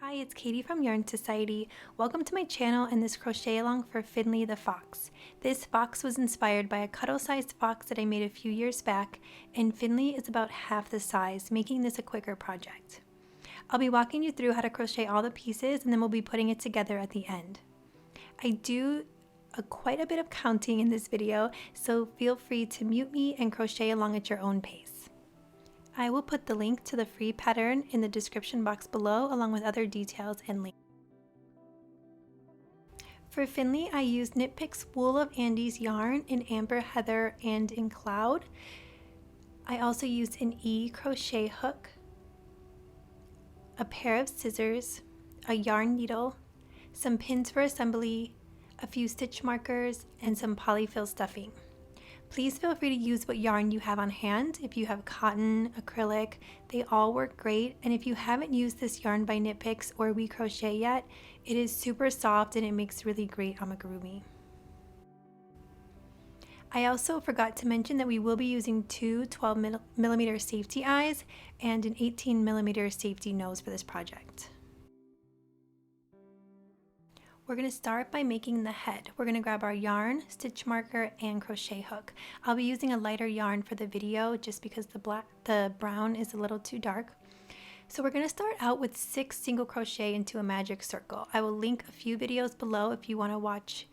Hi, it's Katie from Yarn Society. Welcome to my channel and this crochet along for Finley the Fox. This fox was inspired by a cuddle-sized fox that I made a few years back, and Finley is about half the size, making this a quicker project. I'll be walking you through how to crochet all the pieces, and then we'll be putting it together at the end. I do quite a bit of counting in this video, so feel free to mute me and crochet along at your own pace. I will put the link to the free pattern in the description box below, along with other details and links. For Finley, I used Knit Picks Wool of Andes yarn in Amber, Heather, and in Cloud. I also used an E crochet hook, a pair of scissors, a yarn needle, some pins for assembly, a few stitch markers, and some polyfill stuffing. Please feel free to use what yarn you have on hand. If you have cotton, acrylic, they all work great. And if you haven't used this yarn by Knit Picks or We Crochet yet, it is super soft and it makes really great amigurumi. I also forgot to mention that we will be using two 12mm safety eyes and an 18mm safety nose for this project. We're going to start by making the head. We're going to grab our yarn, stitch marker, and crochet hook. I'll be using a lighter yarn for the video just because the brown is a little too dark. So we're going to start out with 6 single crochet into a magic circle. I will link a few videos below if you want to watch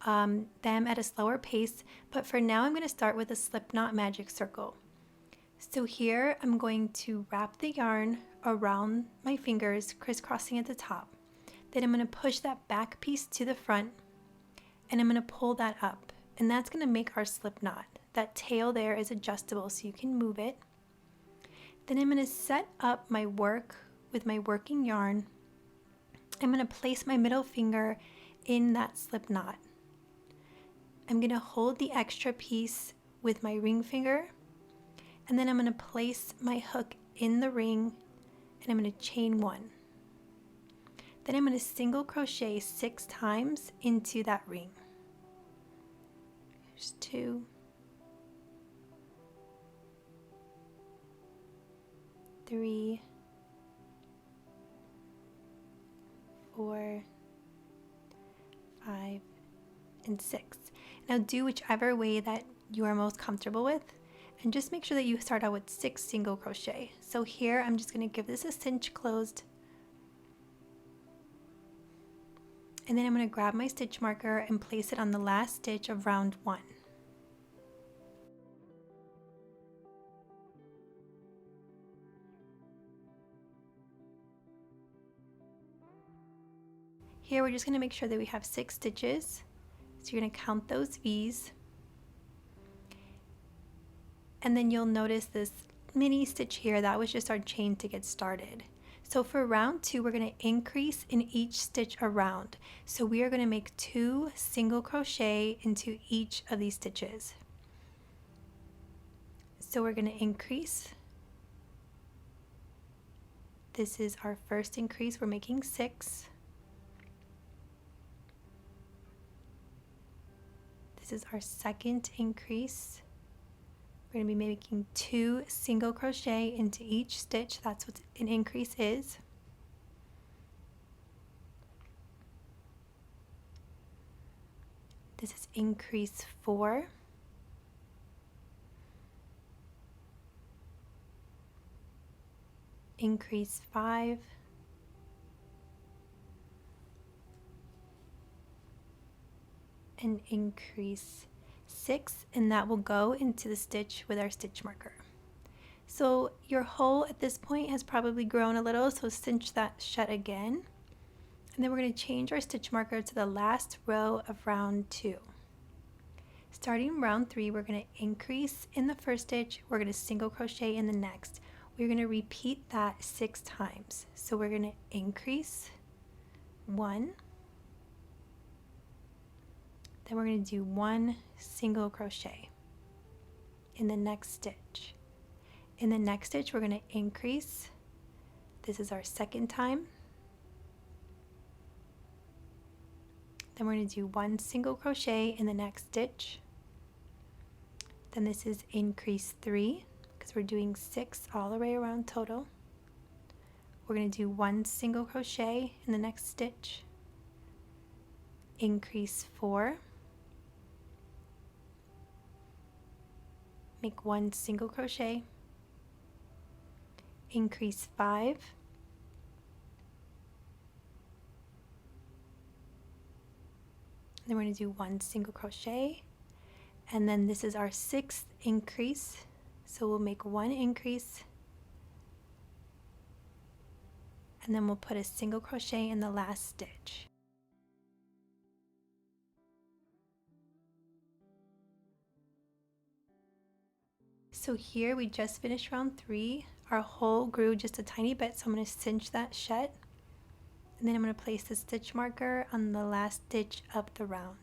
them at a slower pace, but for now I'm going to start with a SlipKnot magic circle. So here I'm going to wrap the yarn around my fingers, crisscrossing at the top. Then I'm going to push that back piece to the front and I'm going to pull that up, and that's going to make our slip knot. That tail there is adjustable so you can move it. Then I'm going to set up my work with my working yarn. I'm going to place my middle finger in that slip knot. I'm going to hold the extra piece with my ring finger, and then I'm going to place my hook in the ring and I'm going to chain 1. Then I'm going to single crochet 6 times into that ring. There's 2, 3, 4, 5, and 6. Now do whichever way that you are most comfortable with, and just make sure that you start out with 6 single crochet. So here I'm just going to give this a cinch closed. And then I'm going to grab my stitch marker and place it on the last stitch of round 1. Here we're just going to make sure that we have 6 stitches. So you're going to count those V's. And then you'll notice this mini stitch here, that was just our chain to get started. So for round 2, we're going to increase in each stitch around. So we are going to make 2 single crochet into each of these stitches. So we're going to increase. This is our first increase. We're making 6. This is our second increase. We're going to be making 2 single crochet into each stitch. That's what an increase is. This is increase 4. Increase 5. And increase 6, and that will go into the stitch with our stitch marker. So your hole at this point has probably grown a little, so cinch that shut again. And then we're going to change our stitch marker to the last row of round 2. Starting round 3, we're going to increase in the first stitch, we're going to single crochet in the next. We're going to repeat that 6 times. So we're going to increase 1. Then we're going to do 1 single crochet in the next stitch. In the next stitch, we're going to increase. This is our second time. Then we're going to do 1 single crochet in the next stitch. Then this is increase 3 because we're doing 6 all the way around total. we're going to do 1 single crochet in the next stitch, increase 4, make 1 single crochet, increase 5, then we're going to do 1 single crochet, and then this is our 6th increase, so we'll make 1 increase, and then we'll put a single crochet in the last stitch. So here we just finished round 3. Our hole grew just a tiny bit, so I'm going to cinch that shut, and then I'm going to place the stitch marker on the last stitch of the round.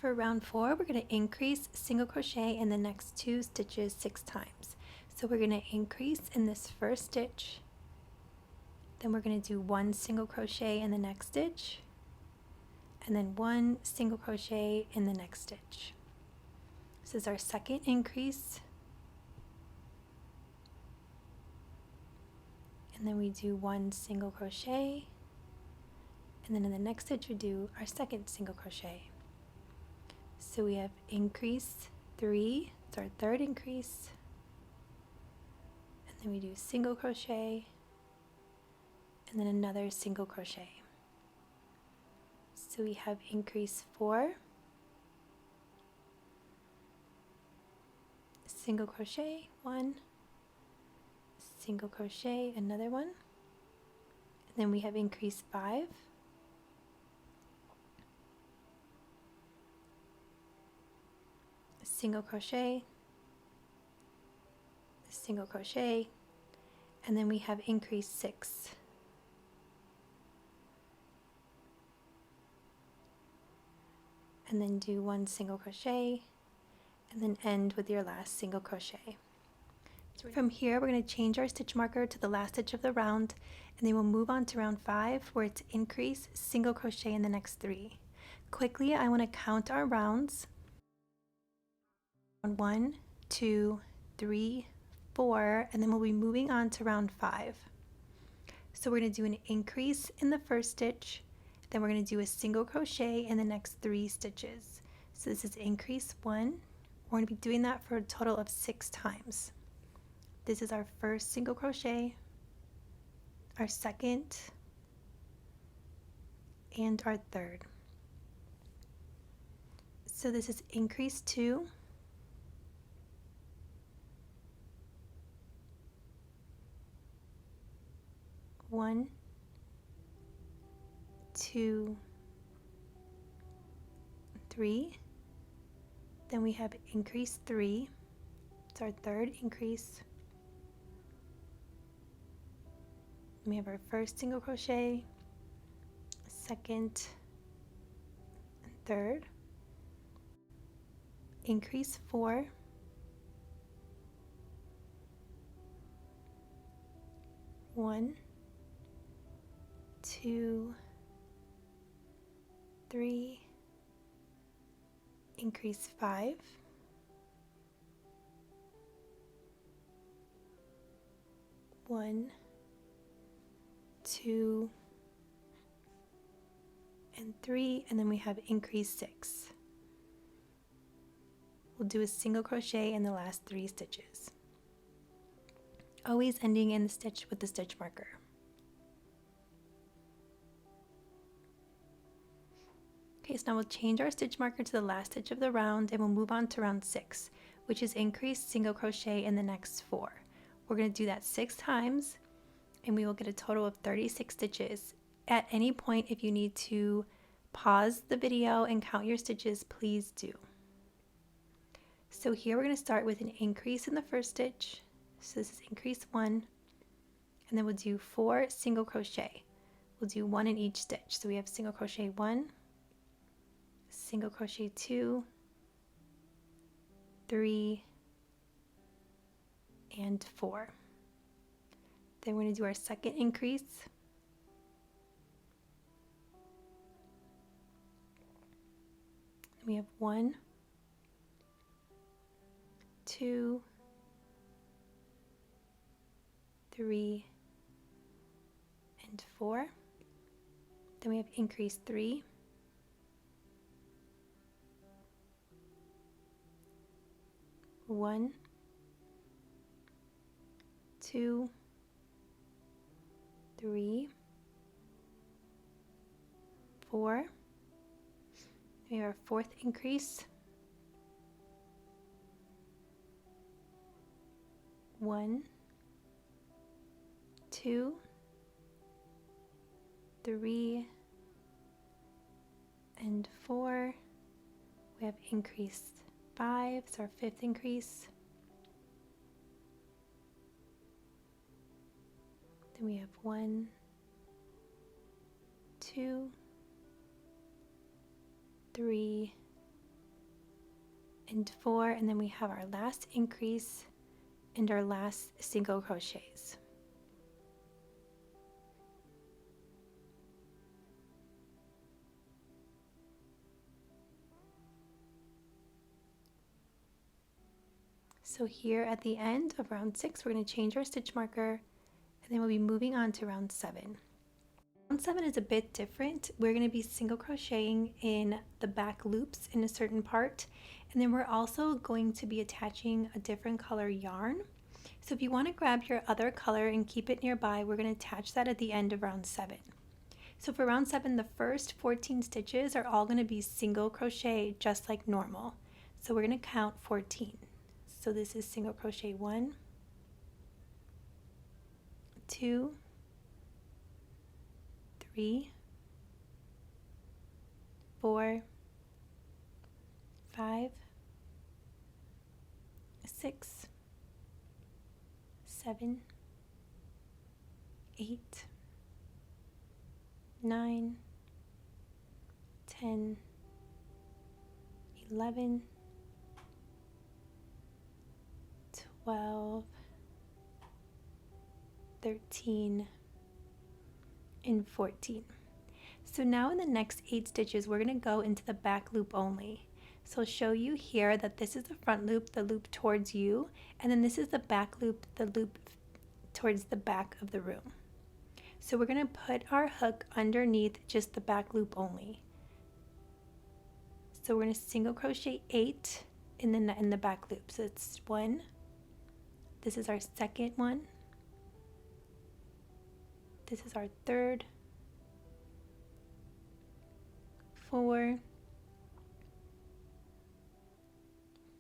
For round 4, we're going to increase single crochet in the next 2 stitches 6 times. So we're going to increase in this first stitch, then we're going to do 1 single crochet in the next stitch, and then 1 single crochet in the next stitch. This is our second increase, and then we do 1 single crochet, and then in the next stitch we do our second single crochet. So we have increase 3, it's our third increase, and then we do single crochet, and then another single crochet. So we have increase 4, single crochet, 1, single crochet, another one, and then we have increase 5, single crochet, single crochet, and then we have increase 6. And then do 1 single crochet, and then end with your last single crochet. From here, we're going to change our stitch marker to the last stitch of the round, and then we'll move on to round 5, where it's increase single crochet in the next 3. Quickly, I want to count our rounds. 1, 2, 3, 4, and then we'll be moving on to round 5. So we're going to do an increase in the first stitch, then we're going to do a single crochet in the next 3 stitches. So this is increase 1. We're going to be doing that for a total of 6 times. This is our first single crochet, our second, and our third. So this is increase 2, 1, 2, 3, then we have increase 3, it's our third increase, we have our first single crochet, second, and third, increase 4, 1, 2, 3, increase 5, 1, 2, and 3, and then we have increase 6. We'll do a single crochet in the last 3 stitches, always ending in the stitch with the stitch marker. Okay, so now we'll change our stitch marker to the last stitch of the round, and we'll move on to round 6, which is increase single crochet in the next 4. We're going to do that 6 times, and we will get a total of 36 stitches. At any point, if you need to pause the video and count your stitches, please do. So here we're going to start with an increase in the first stitch. So this is increase 1, and then we'll do 4 single crochet. We'll do 1 in each stitch. So we have single crochet 1, single crochet 2, 3, and 4. Then we're going to do our second increase. We have 1, 2, 3, and 4. Then we have increase 3, 1, 2, 3, 4. We have our 4th increase, 1, 2, 3, and 4. We have increase 5, it's our 5th increase. Then we have 1, 2, 3, and 4, and then we have our last increase and our last single crochets. So here at the end of round 6, we're going to change our stitch marker, and then we'll be moving on to round 7. Round 7 is a bit different. We're going to be single crocheting in the back loops in a certain part, and then we're also going to be attaching a different color yarn. So if you want to grab your other color and keep it nearby, we're going to attach that at the end of round 7. So for round 7, the first 14 stitches are all going to be single crochet just like normal. So we're going to count 14. So this is single crochet 1, 2, 3, 4, 5, 6, 7, 8, 9, 10, 11, 12, 13, and 14. So now in the next 8 stitches, we're going to go into the back loop only. So I'll show you here that this is the front loop, the loop towards you, and then this is the back loop, the loop towards the back of the room. So we're going to put our hook underneath just the back loop only. So we're going to single crochet 8 in the back loop. So it's 1. This is our second one. This is our third, 4,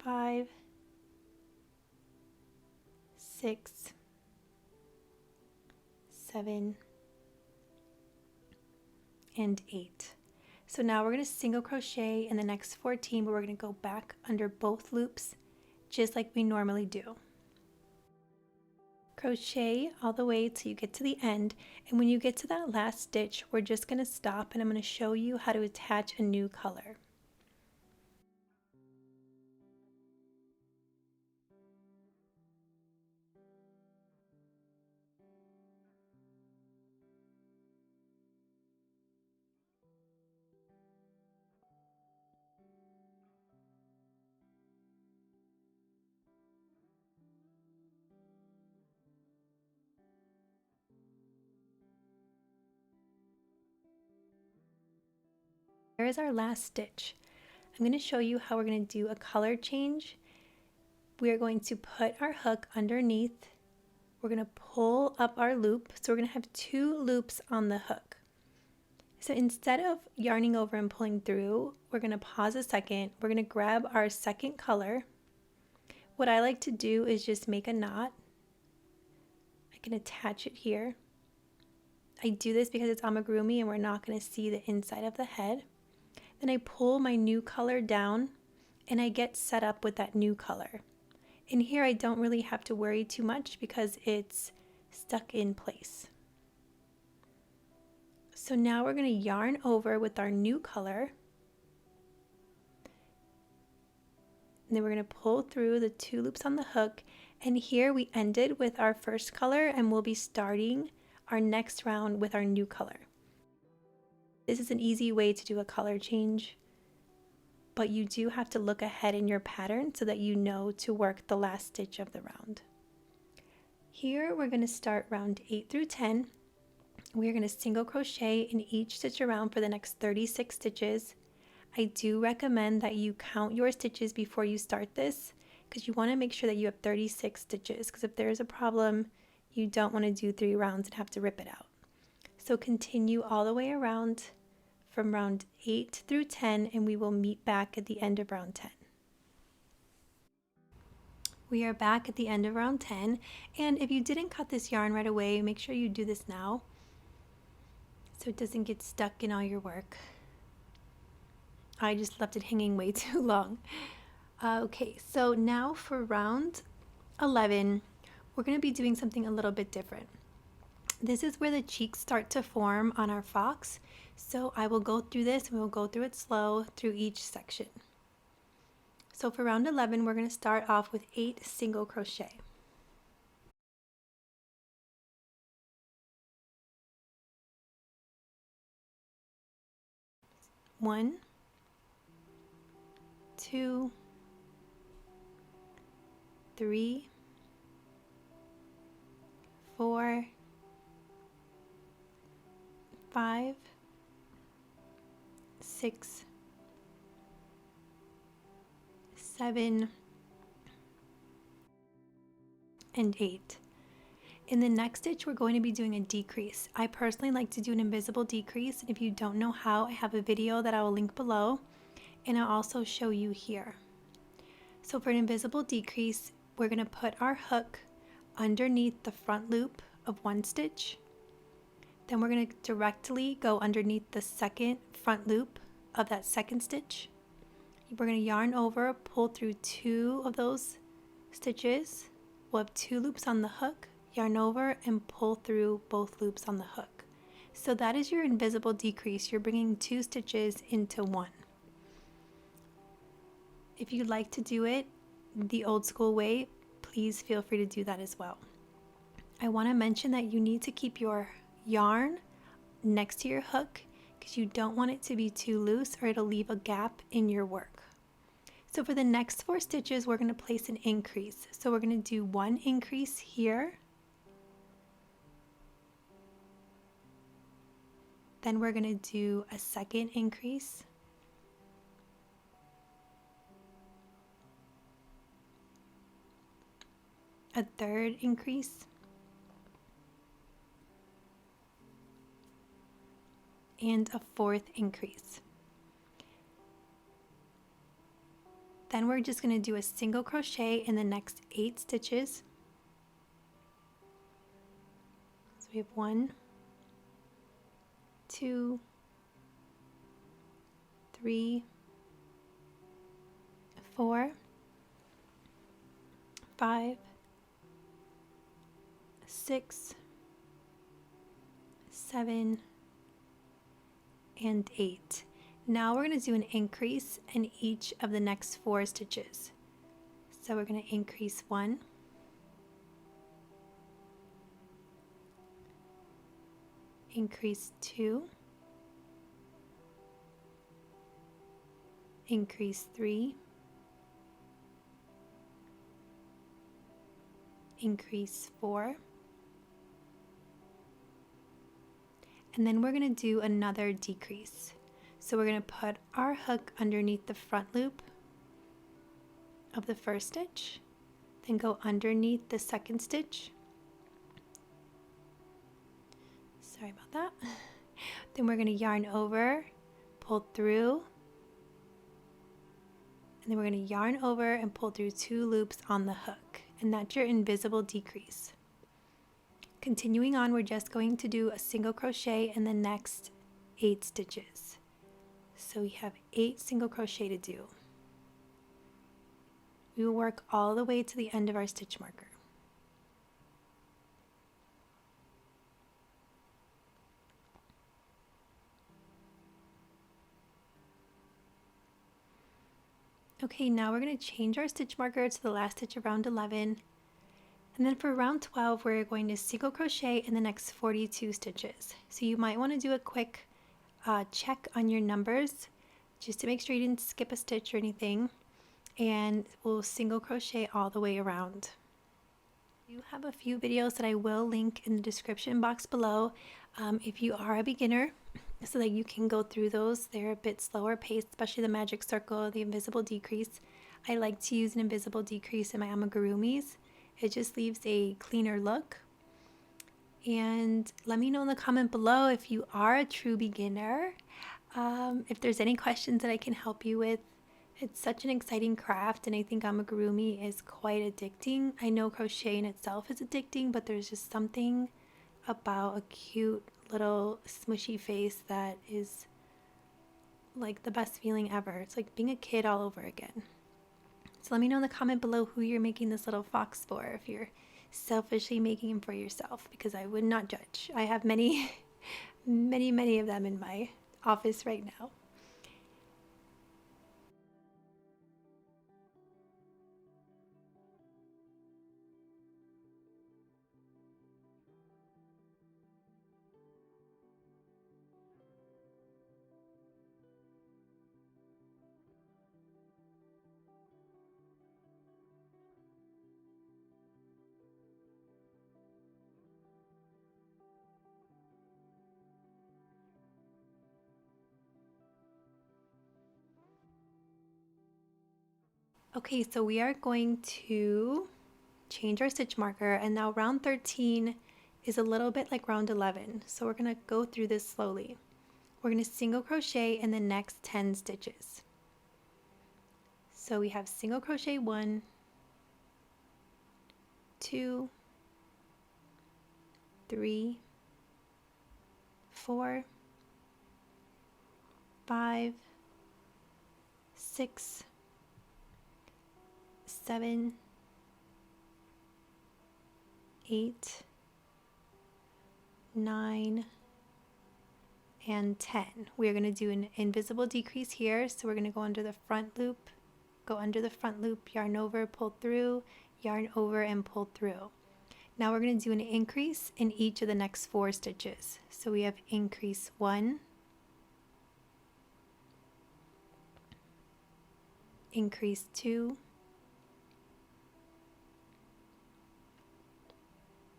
5, 6, 7, and 8. So now we're going to single crochet in the next 14, but we're going to go back under both loops just like we normally do. Crochet all the way till you get to the end, and when you get to that last stitch, we're just going to stop and I'm going to show you how to attach a new color. Here is our last stitch. I'm going to show you how we're going to do a color change. We are going to put our hook underneath. We're going to pull up our loop. So we're going to have 2 loops on the hook. So instead of yarning over and pulling through, we're going to pause a second. We're going to grab our second color. What I like to do is just make a knot. I can attach it here. I do this because it's amigurumi and we're not going to see the inside of the head. Then I pull my new color down and I get set up with that new color. In here I don't really have to worry too much because it's stuck in place. So now we're going to yarn over with our new color. And then we're going to pull through the 2 loops on the hook, and here we ended with our first color and we'll be starting our next round with our new color. This is an easy way to do a color change, but you do have to look ahead in your pattern so that you know to work the last stitch of the round. Here we're going to start round 8 through 10, we're going to single crochet in each stitch around for the next 36 stitches. I do recommend that you count your stitches before you start this because you want to make sure that you have 36 stitches, because if there is a problem, you don't want to do 3 rounds and have to rip it out. So continue all the way around from round 8 through 10, and we will meet back at the end of round 10. We are back at the end of round 10, and if you didn't cut this yarn right away, make sure you do this now so it doesn't get stuck in all your work. I just left it hanging way too long. Okay, so now for round 11, we're going to be doing something a little bit different. This is where the cheeks start to form on our fox, so I will go through this and we'll go through it slow through each section. So for round 11, we're going to start off with 8 single crochet. 1, 2, 3, 4, 5, 6, 7, and 8. In the next stitch, we're going to be doing a decrease. I personally like to do an invisible decrease, and if you don't know how, I have a video that I will link below, and I'll also show you here. So for an invisible decrease, we're going to put our hook underneath the front loop of one stitch. Then we're going to directly go underneath the second front loop of that second stitch. We're going to yarn over, pull through 2 of those stitches. We'll have 2 loops on the hook, yarn over, and pull through both loops on the hook. So that is your invisible decrease. You're bringing 2 stitches into one. If you'd like to do it the old school way, please feel free to do that as well. I want to mention that you need to keep your yarn next to your hook because you don't want it to be too loose or it'll leave a gap in your work. So for the next 4 stitches, we're going to place an increase. So we're going to do 1 increase here. Then we're going to do a second increase. A third increase. And a 4th increase. Then we're just going to do a single crochet in the next 8 stitches. So we have 1, 2, 3, 4, 5, 6, 7, and 8. Now we're going to do an increase in each of the next 4 stitches. So we're going to increase 1, increase 2, increase 3, increase 4, and then we're going to do another decrease. So we're going to put our hook underneath the front loop of the first stitch, then go underneath the second stitch. Sorry about that. Then we're going to yarn over, pull through, and then we're going to yarn over and pull through 2 loops on the hook, and that's your invisible decrease. Continuing on, we're just going to do a single crochet in the next 8 stitches. So we have 8 single crochet to do. We will work all the way to the end of our stitch marker. Okay, now we're going to change our stitch marker to the last stitch of round 11. And then for round 12, we're going to single crochet in the next 42 stitches. So you might want to do a quick check on your numbers just to make sure you didn't skip a stitch or anything, and we'll single crochet all the way around. I do have a few videos that I will link in the description box below if you are a beginner, so that you can go through those. They're a bit slower paced, especially the magic circle, the invisible decrease. I like to use an invisible decrease in my amigurumis. It just leaves a cleaner look. And let me know in the comment below if you are a true beginner, if there's any questions that I can help you with. It's such an exciting craft, and I think amigurumi is quite addicting. I know crochet in itself is addicting, but there's just something about a cute little smushy face that is like the best feeling ever. It's like being a kid all over again. So let me know in the comment below who you're making this little fox for, if you're selfishly making him for yourself, because I would not judge. I have many, many of them in my office right now. Okay, so we are going to change our stitch marker, and now round 13 is a little bit like round 11. So we're going to go through this slowly. We're going to single crochet in the next 10 stitches. So we have single crochet 1, 2, 3, 4, 5, 6, 7, 8, 9, and 10. We're going to do an invisible decrease here, so we're going to go under the front loop, yarn over, pull through, yarn over, and pull through. Now we're going to do an increase in each of the next 4 stitches. So we have increase 1, increase 2,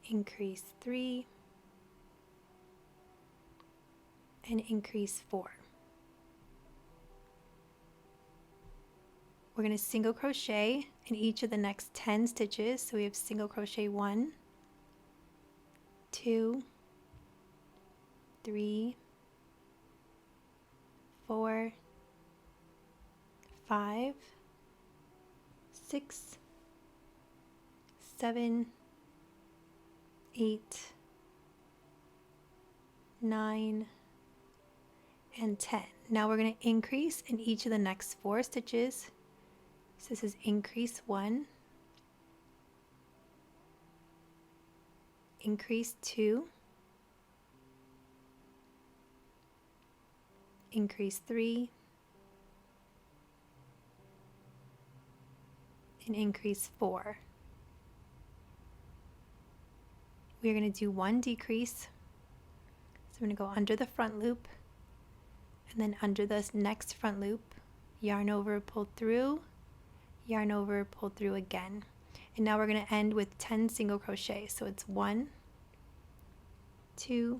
increase 3, and increase 4. We're going to single crochet in each of the next 10 stitches. So we have single crochet 1, 2, 3, 4, 5, 6, 7, 8, 9, and 10. Now we're going to increase in each of the next 4 stitches. So this is increase 1, increase 2, increase 3, and increase 4. We're going to do 1 decrease. So I'm going to go under the front loop, and then under this next front loop, yarn over, pull through, yarn over, pull through again. And now we're going to end with 10 single crochet. So it's 1, 2,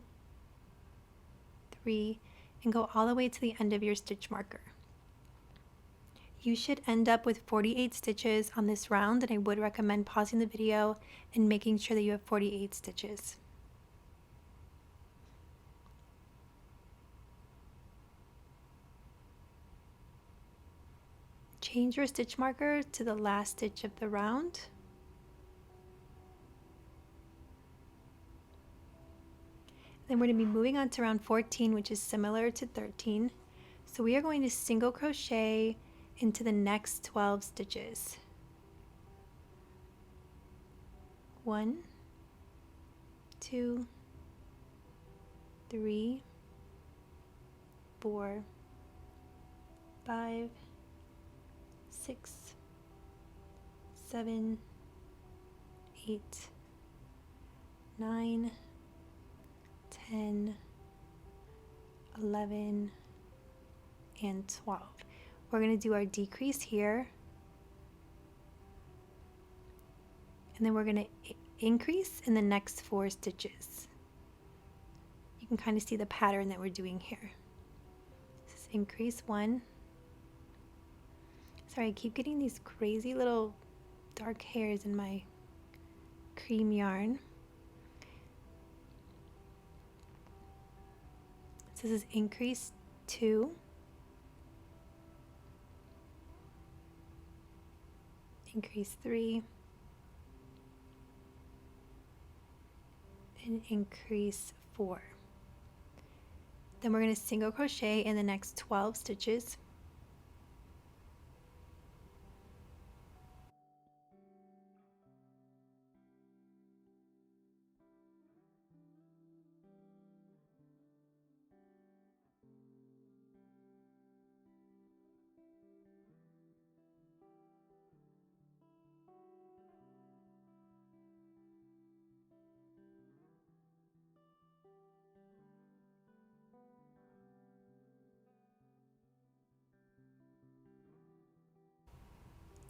3, and go all the way to the end of your stitch marker. You should end up with 48 stitches on this round, and I would recommend pausing the video and making sure that you have 48 stitches. Change your stitch marker to the last stitch of the round. Then we're going to be moving on to round 14, which is similar to 13. So we are going to single crochet into the next 12 stitches. 1, 2, 3, 4, 5, 6, 7, 8, 9, 10, 11, and 12. We're going to do our decrease here, and then we're going to increase in the next 4 stitches. You can kind of see the pattern that we're doing here. This is increase 1. Sorry, I keep getting these crazy little dark hairs in my cream yarn. So this is increase 2. Increase 3. And increase 4. Then we're going to single crochet in the next 12 stitches.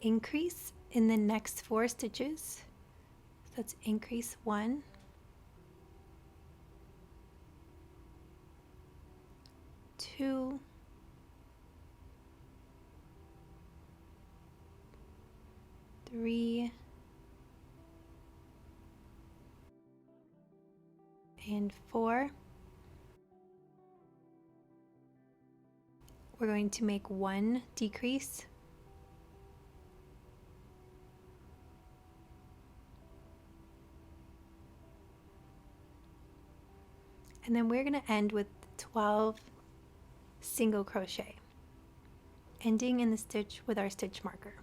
Increase in the next 4 stitches. So that's increase 1, 2, 3, and 4. We're going to make 1 decrease. And then we're going to end with 12 single crochet, ending in the stitch with our stitch marker.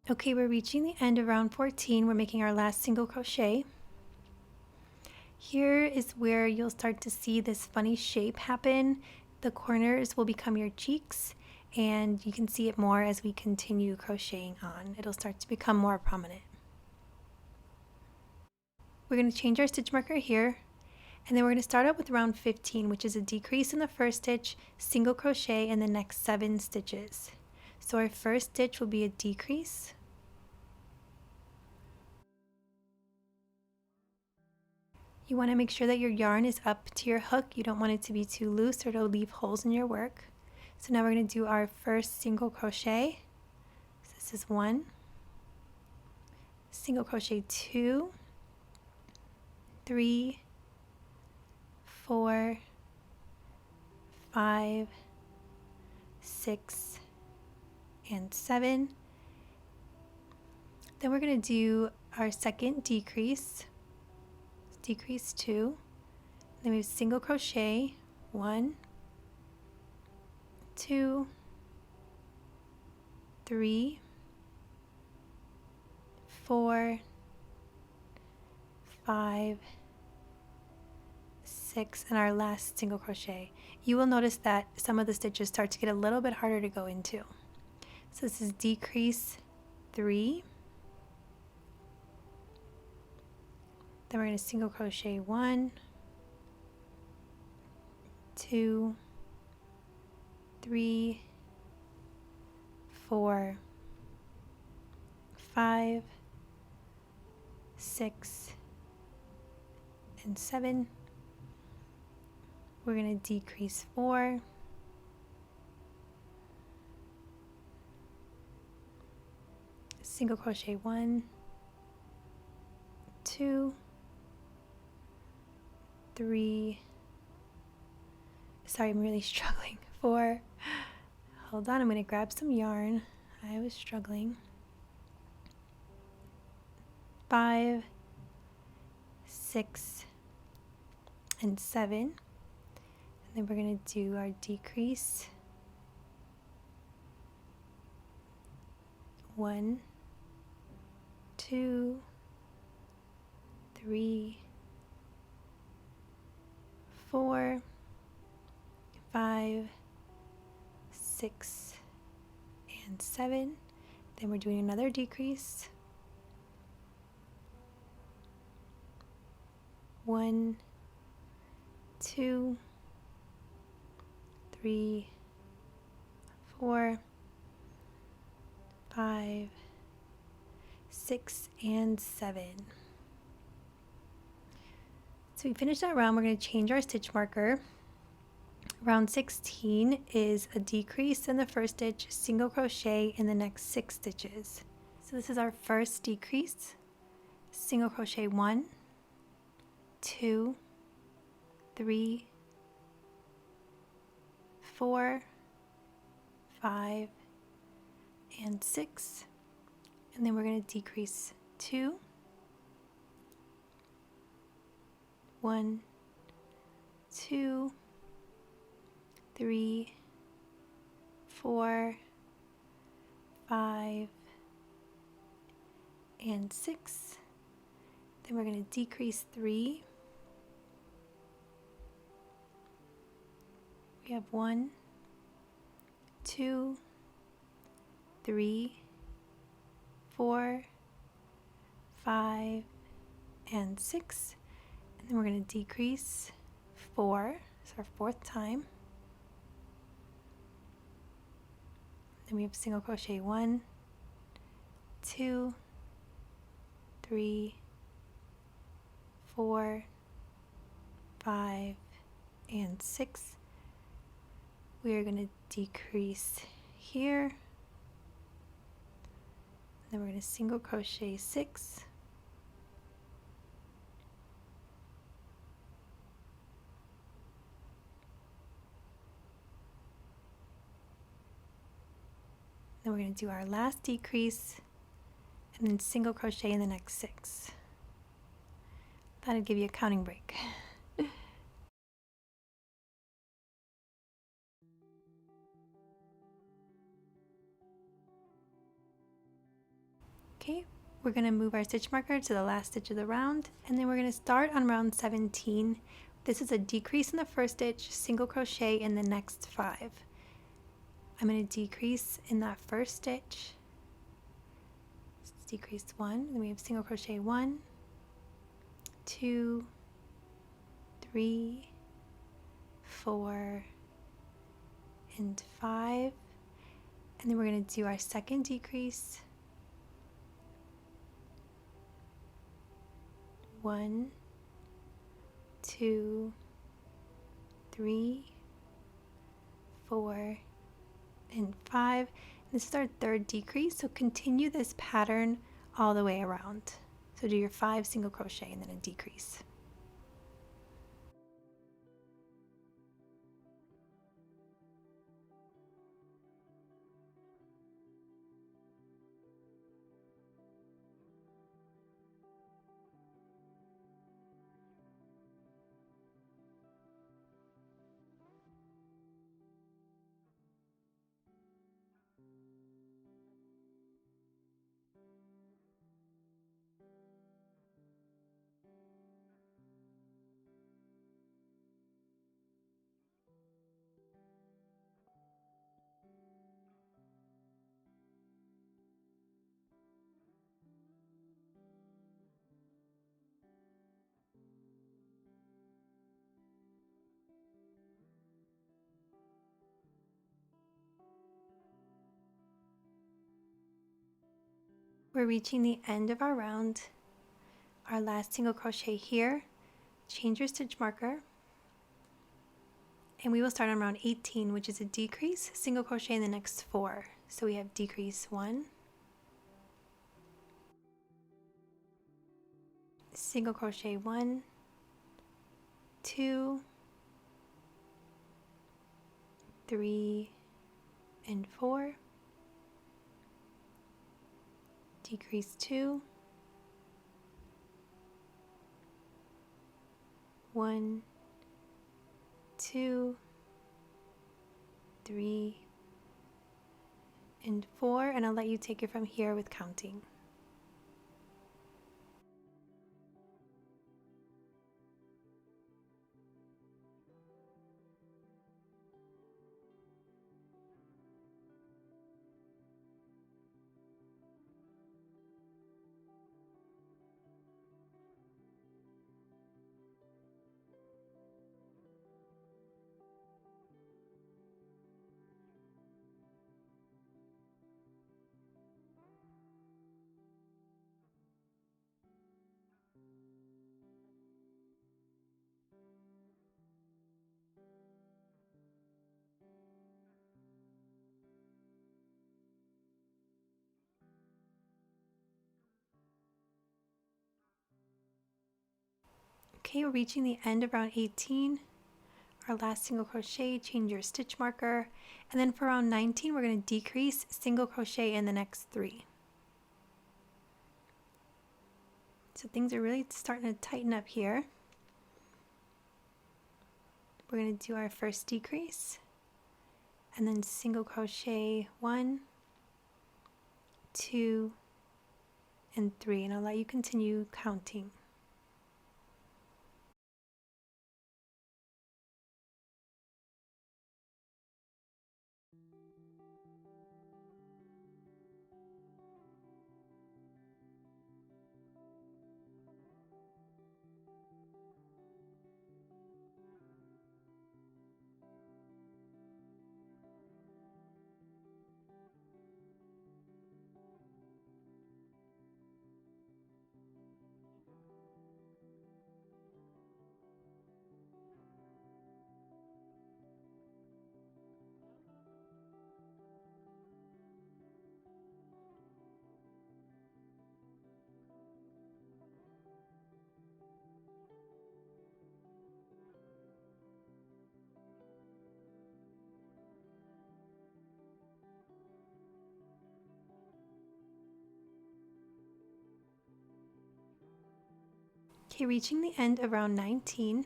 Okay, we're reaching the end of round 14. We're making our last single crochet. Here is where you'll start to see this funny shape happen. The corners will become your cheeks, and you can see it more as we continue crocheting on. It'll start to become more prominent. We're going to change our stitch marker here, and then we're going to start out with round 15, which is a decrease in the first stitch, single crochet in the next 7 stitches. So our first stitch will be a decrease. You want to make sure that your yarn is up to your hook. You don't want it to be too loose or it'll leave holes in your work. So now we're going to do our first single crochet. So this is 1, single crochet 2, 3, 4, 5, 6, and 7. Then we're going to do our second decrease. Decrease 2, then we have single crochet 1, 2, 3, 4, 5, 6, and our last single crochet. You will notice that some of the stitches start to get a little bit harder to go into. So this is decrease 3. Then we're going to single crochet 1, 2, 3, 4, 5, 6, and 7. We're going to decrease 4, single crochet 1, 2, 3, sorry, I'm really struggling, 4, hold on, I'm going to grab some yarn, I was struggling, 5, 6, and 7, and then we're going to do our decrease, 1, 2, 3, 4, 5, 6 and 7. Then we're doing another decrease. 1, 2, 3, 4, 5, 6, and 7. So we finished that round. We're going to change our stitch marker. Round 16 is a decrease in the first stitch, single crochet in the next 6 stitches. So this is our first decrease. Single crochet 1, 2, 3, 4, 5, and 6. And then we're going to decrease 2, 1, 2, 3, 4, 5, and 6. Then we're going to decrease 3. We have 1, 2, 3, 4, 5, and 6. And then we're going to decrease 4. It's our 4th time. Then we have single crochet 1, 2, 3, 4, 5, and 6. We are going to decrease here. Then we're going to single crochet 6. Then we're going to do our last decrease and then single crochet in the next 6. That'll give you a counting break. Okay, we're going to move our stitch marker to the last stitch of the round, and then we're going to start on round 17. This is a decrease in the first stitch, single crochet in the next 5. I'm going to decrease in that first stitch. Let's decrease 1, then we have single crochet 1, 2, 3, 4, and 5. And then we're going to do our second decrease. 1, 2, 3, 4, and 5. This is our third decrease, so continue this pattern all the way around. So do your 5 single crochet and then a decrease. We're reaching the end of our round. Our last single crochet here. Change your stitch marker. And we will start on round 18, which is a decrease, single crochet in the next 4. So we have decrease 1, single crochet 1, 2, 3, and 4. Decrease 2, 1, 2, 3, and 4, and I'll let you take it from here with counting. Okay, we're reaching the end of round 18. Our last single crochet, change your stitch marker, and then for round 19 we're going to decrease, single crochet in the next 3. So things are really starting to tighten up here. We're going to do our first decrease and then single crochet 1, 2, and 3, and I'll let you continue counting. Okay, reaching the end of round 19,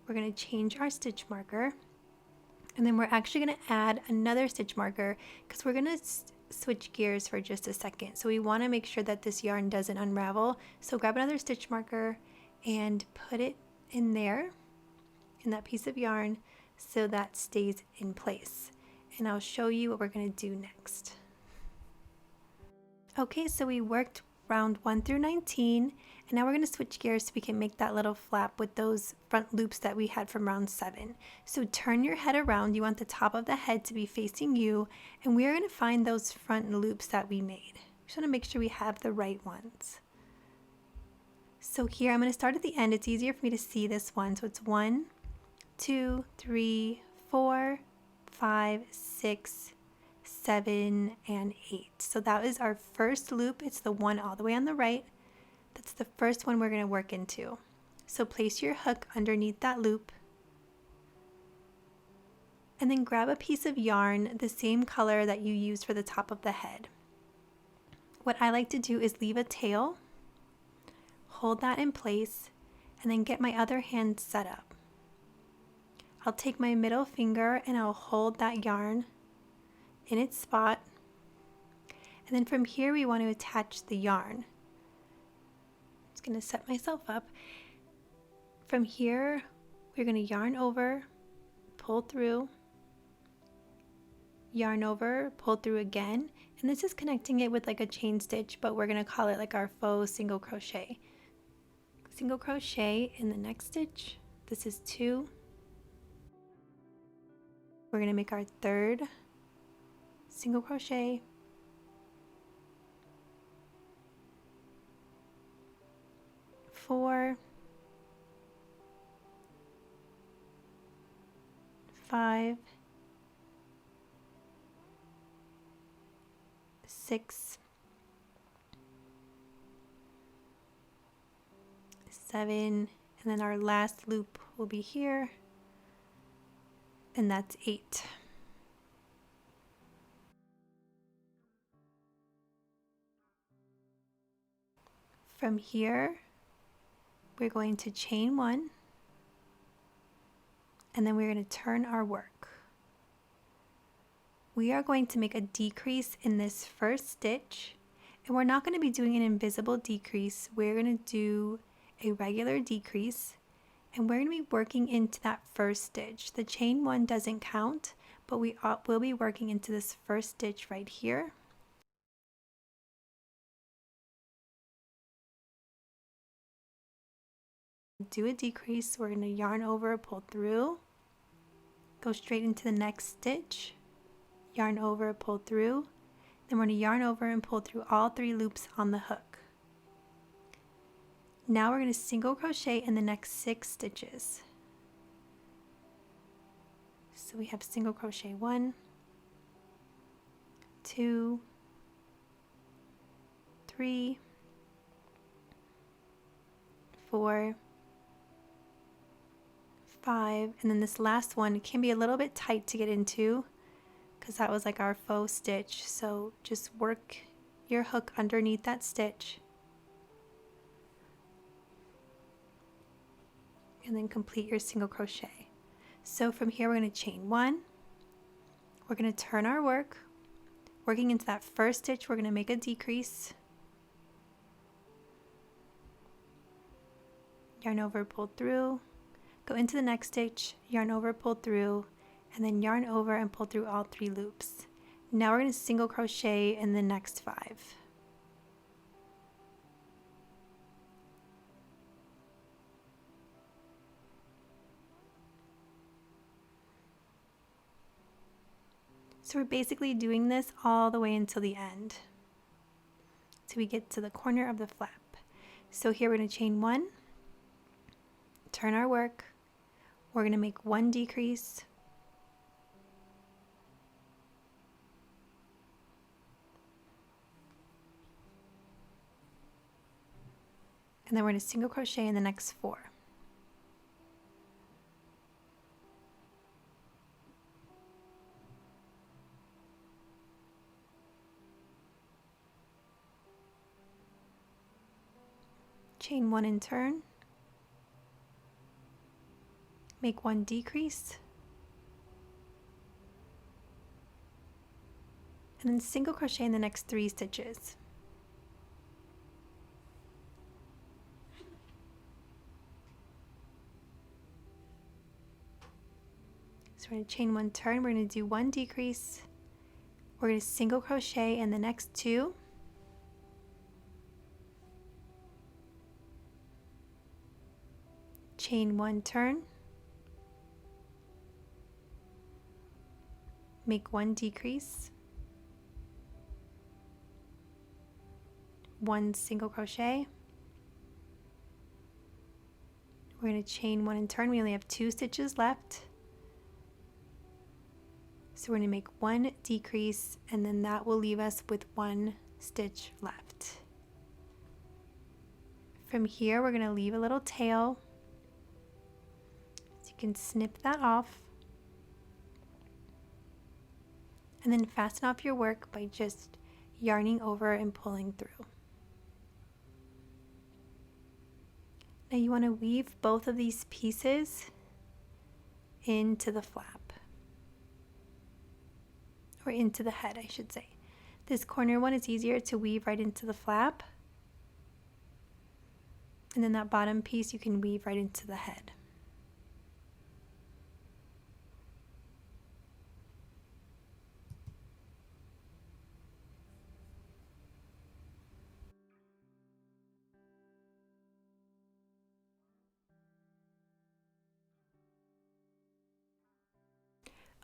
we're going to change our stitch marker, and then we're actually going to add another stitch marker because we're going to switch gears for just a second. So we want to make sure that this yarn doesn't unravel. So grab another stitch marker and put it in there, in that piece of yarn, so that stays in place. And I'll show you what we're going to do next. Okay, so we worked round 1 through 19, and now we're going to switch gears so we can make that little flap with those front loops that we had from round 7. So turn your head around. You want the top of the head to be facing you, and we are going to find those front loops that we made. Just want to make sure we have the right ones. So here I'm going to start at the end. It's easier for me to see this one. So it's 1, 2, 3, 4, 5, 6, 7, and 8. So that is our first loop. It's the one all the way on the right. That's the first one we're going to work into. So place your hook underneath that loop, and then grab a piece of yarn the same color that you used for the top of the head. What I like to do is leave a tail, hold that in place, and then get my other hand set up. I'll take my middle finger and I'll hold that yarn in its spot, and then from here we want to attach the yarn. I'm just going to set myself up. From here we're going to yarn over, pull through, yarn over, pull through again, and this is connecting it with like a chain stitch, but we're going to call it like our faux single crochet. Single crochet in the next stitch. This is 2. We're going to make our third single crochet, 4, 5, 6, 7, and then our last loop will be here, and that's 8. From here, we're going to chain 1, and then we're going to turn our work. We are going to make a decrease in this first stitch, and we're not going to be doing an invisible decrease. We're going to do a regular decrease, and we're going to be working into that first stitch. The chain 1 doesn't count, but we will be working into this first stitch right here. Do a decrease, we're going to yarn over, pull through, go straight into the next stitch, yarn over, pull through, then we're going to yarn over and pull through all 3 loops on the hook. Now we're going to single crochet in the next 6 stitches. So we have single crochet 1, 2, 3, 4, 5, and then this last one can be a little bit tight to get into because that was like our faux stitch. So just work your hook underneath that stitch and then complete your single crochet. So from here we're going to chain 1, we're going to turn our work, working into that first stitch we're going to make a decrease, yarn over, pull through, go into the next stitch, yarn over, pull through, and then yarn over and pull through all 3 loops. Now we're going to single crochet in the next 5. So we're basically doing this all the way until the end, till we get to the corner of the flap. So here we're going to chain 1, turn our work, we're going to make 1 decrease, and then we're going to single crochet in the next 4. Chain 1 and turn, make 1 decrease, and then single crochet in the next 3 stitches. So we're going to chain 1, turn, we're going to do 1 decrease, we're going to single crochet in the next 2, chain 1, turn, make 1 decrease, 1 single crochet, we're going to chain 1 and turn, we only have 2 stitches left, so we're going to make 1 decrease, and then that will leave us with 1 stitch left. From here we're going to leave a little tail, so you can snip that off, and then fasten off your work by just yarning over and pulling through. Now you want to weave both of these pieces into the flap, or into the head I should say. This corner one is easier to weave right into the flap, and then that bottom piece you can weave right into the head.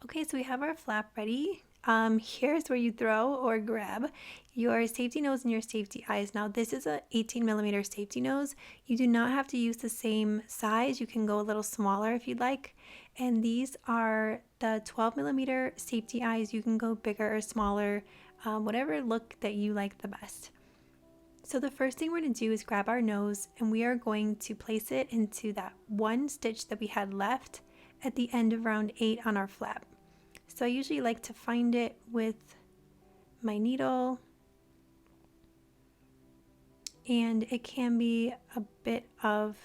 Okay, so we have our flap ready. Here's where you throw or grab your safety nose and your safety eyes. Now this is a 18mm safety nose. You do not have to use the same size. You can go a little smaller if you'd like. And these are the 12mm safety eyes. You can go bigger or smaller, whatever look that you like the best. So the first thing we're going to do is grab our nose, and we are going to place it into that 1 stitch that we had left at the end of round 8 on our flap. So I usually like to find it with my needle, and it can be a bit of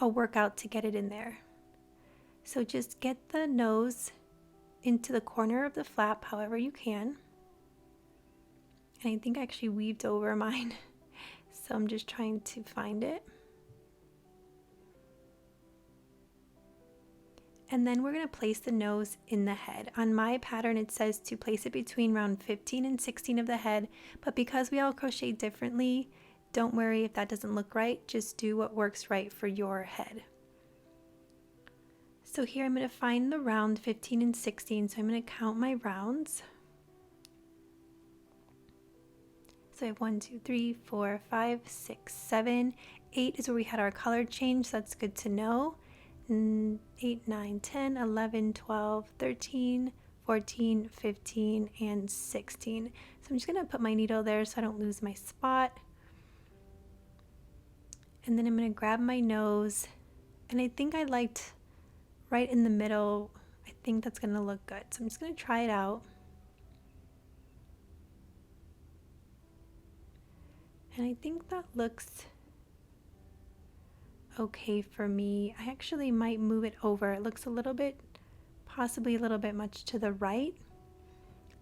a workout to get it in there. So just get the nose into the corner of the flap however you can. And I think I actually weaved over mine, so I'm just trying to find it. And then we're going to place the nose in the head. On my pattern it says to place it between round 15 and 16 of the head, but because we all crochet differently, don't worry if that doesn't look right, just do what works right for your head. So here I'm going to find the round 15 and 16, so I'm going to count my rounds. So I have 1, 2, 3, 4, 5, 6, 7, 8 is where we had our color change, so that's good to know. 8, 9, 10, 11, 12, 13, 14, 15, and 16. So I'm just going to put my needle there so I don't lose my spot. And then I'm going to grab my nose, and I think I liked right in the middle. I think that's going to look good. So I'm just going to try it out. And I think that looks okay for me. I actually might move it over. It looks a little bit, possibly a little bit much to the right.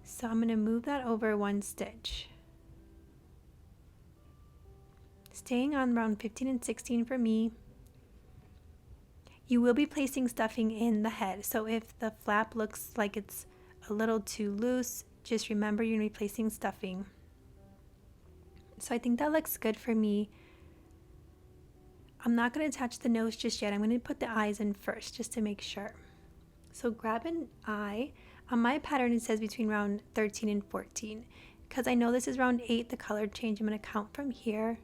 So I'm going to move that over one stitch. Staying on round 15 and 16 for me. You will be placing stuffing in the head. So if the flap looks like it's a little too loose, just remember you're going to be placing stuffing. So I think that looks good for me. I'm not going to attach the nose just yet. I'm going to put the eyes in first just to make sure. So grab an eye. On my pattern it says between round 13 and 14. Because I know this is round 8, the color change, I'm going to count from here.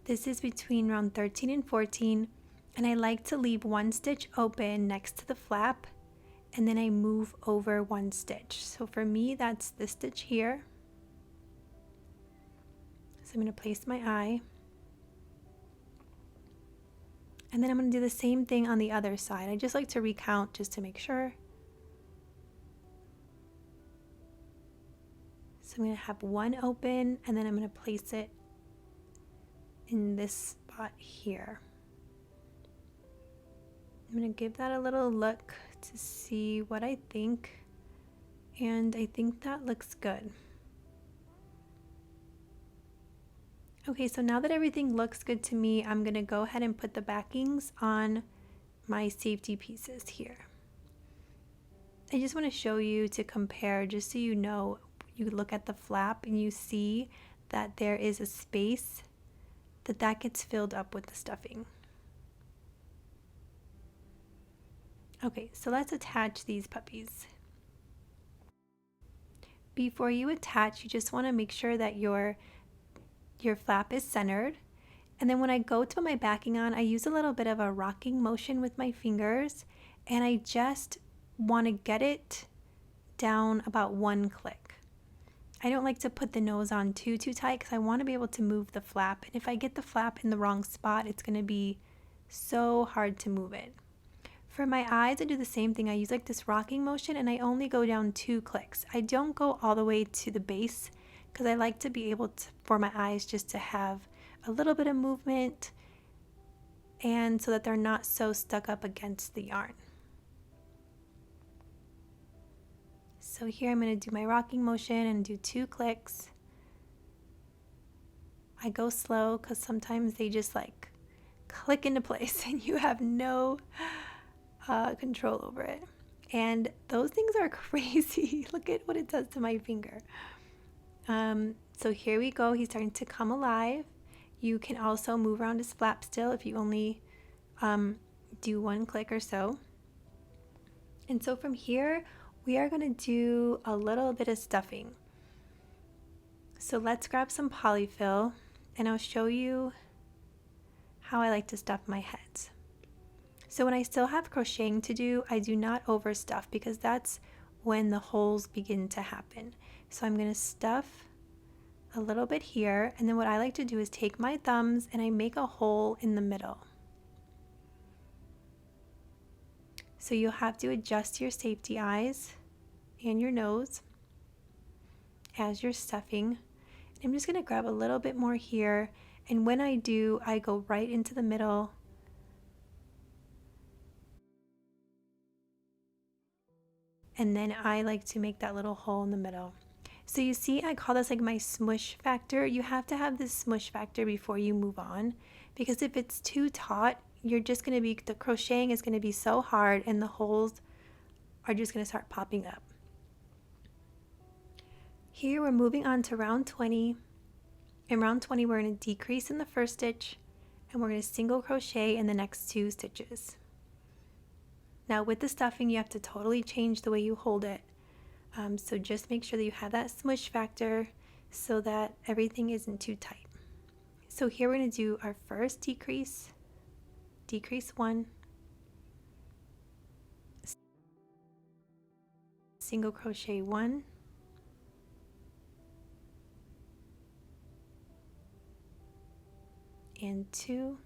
This is between round 13 and 14. And I like to leave one stitch open next to the flap. And then I move over one stitch. So for me that's this stitch here. So I'm going to place my eye. And then I'm going to do the same thing on the other side. I just like to recount just to make sure. So I'm going to have one open, and then I'm going to place it in this spot here. I'm going to give that a little look to see what I think. And I think that looks good. Okay, so now that everything looks good to me, I'm going to go ahead and put the backings on my safety pieces here. I just want to show you to compare, just so you know, you look at the flap and you see that there is a space that gets filled up with the stuffing. Okay, so let's attach these puppies. Before you attach, you just want to make sure that your flap is centered. And then when I go to put my backing on, I use a little bit of a rocking motion with my fingers, and I just want to get it down about one click. I don't like to put the nose on too tight because I want to be able to move the flap. And if I get the flap in the wrong spot, it's going to be so hard to move it. For my eyes, I do the same thing. I use like this rocking motion, and I only go down 2 clicks. I don't go all the way to the base because I like to be able to, for my eyes, just to have a little bit of movement, and so that they're not so stuck up against the yarn. So here I'm going to do my rocking motion and do 2 clicks. I go slow because sometimes they just like click into place and you have no control over it. And those things are crazy. Look at what it does to my finger. So here we go. He's starting to come alive. You can also move around his flap still if you only do 1 click or so. And so from here, we are going to do a little bit of stuffing. So let's grab some polyfill, and I'll show you how I like to stuff my heads. So when I still have crocheting to do, I do not overstuff because that's when the holes begin to happen. So I'm going to stuff a little bit here, and then what I like to do is take my thumbs and I make a hole in the middle. So you'll have to adjust your safety eyes and your nose as you're stuffing. I'm just going to grab a little bit more here, and when I do, I go right into the middle. And then I like to make that little hole in the middle. So you see, I call this like my smush factor. You have to have this smush factor before you move on, because if it's too taut, you're just going to be, the crocheting is going to be so hard and the holes are just going to start popping up. Here we're moving on to round 20. In round 20, we're going to decrease in the first stitch and we're going to single crochet in the next 2 stitches. Now with the stuffing, you have to totally change the way you hold it. So just make sure that you have that smush factor so that everything isn't too tight. So here we're going to do our first decrease, decrease 1, single crochet 1, and 2,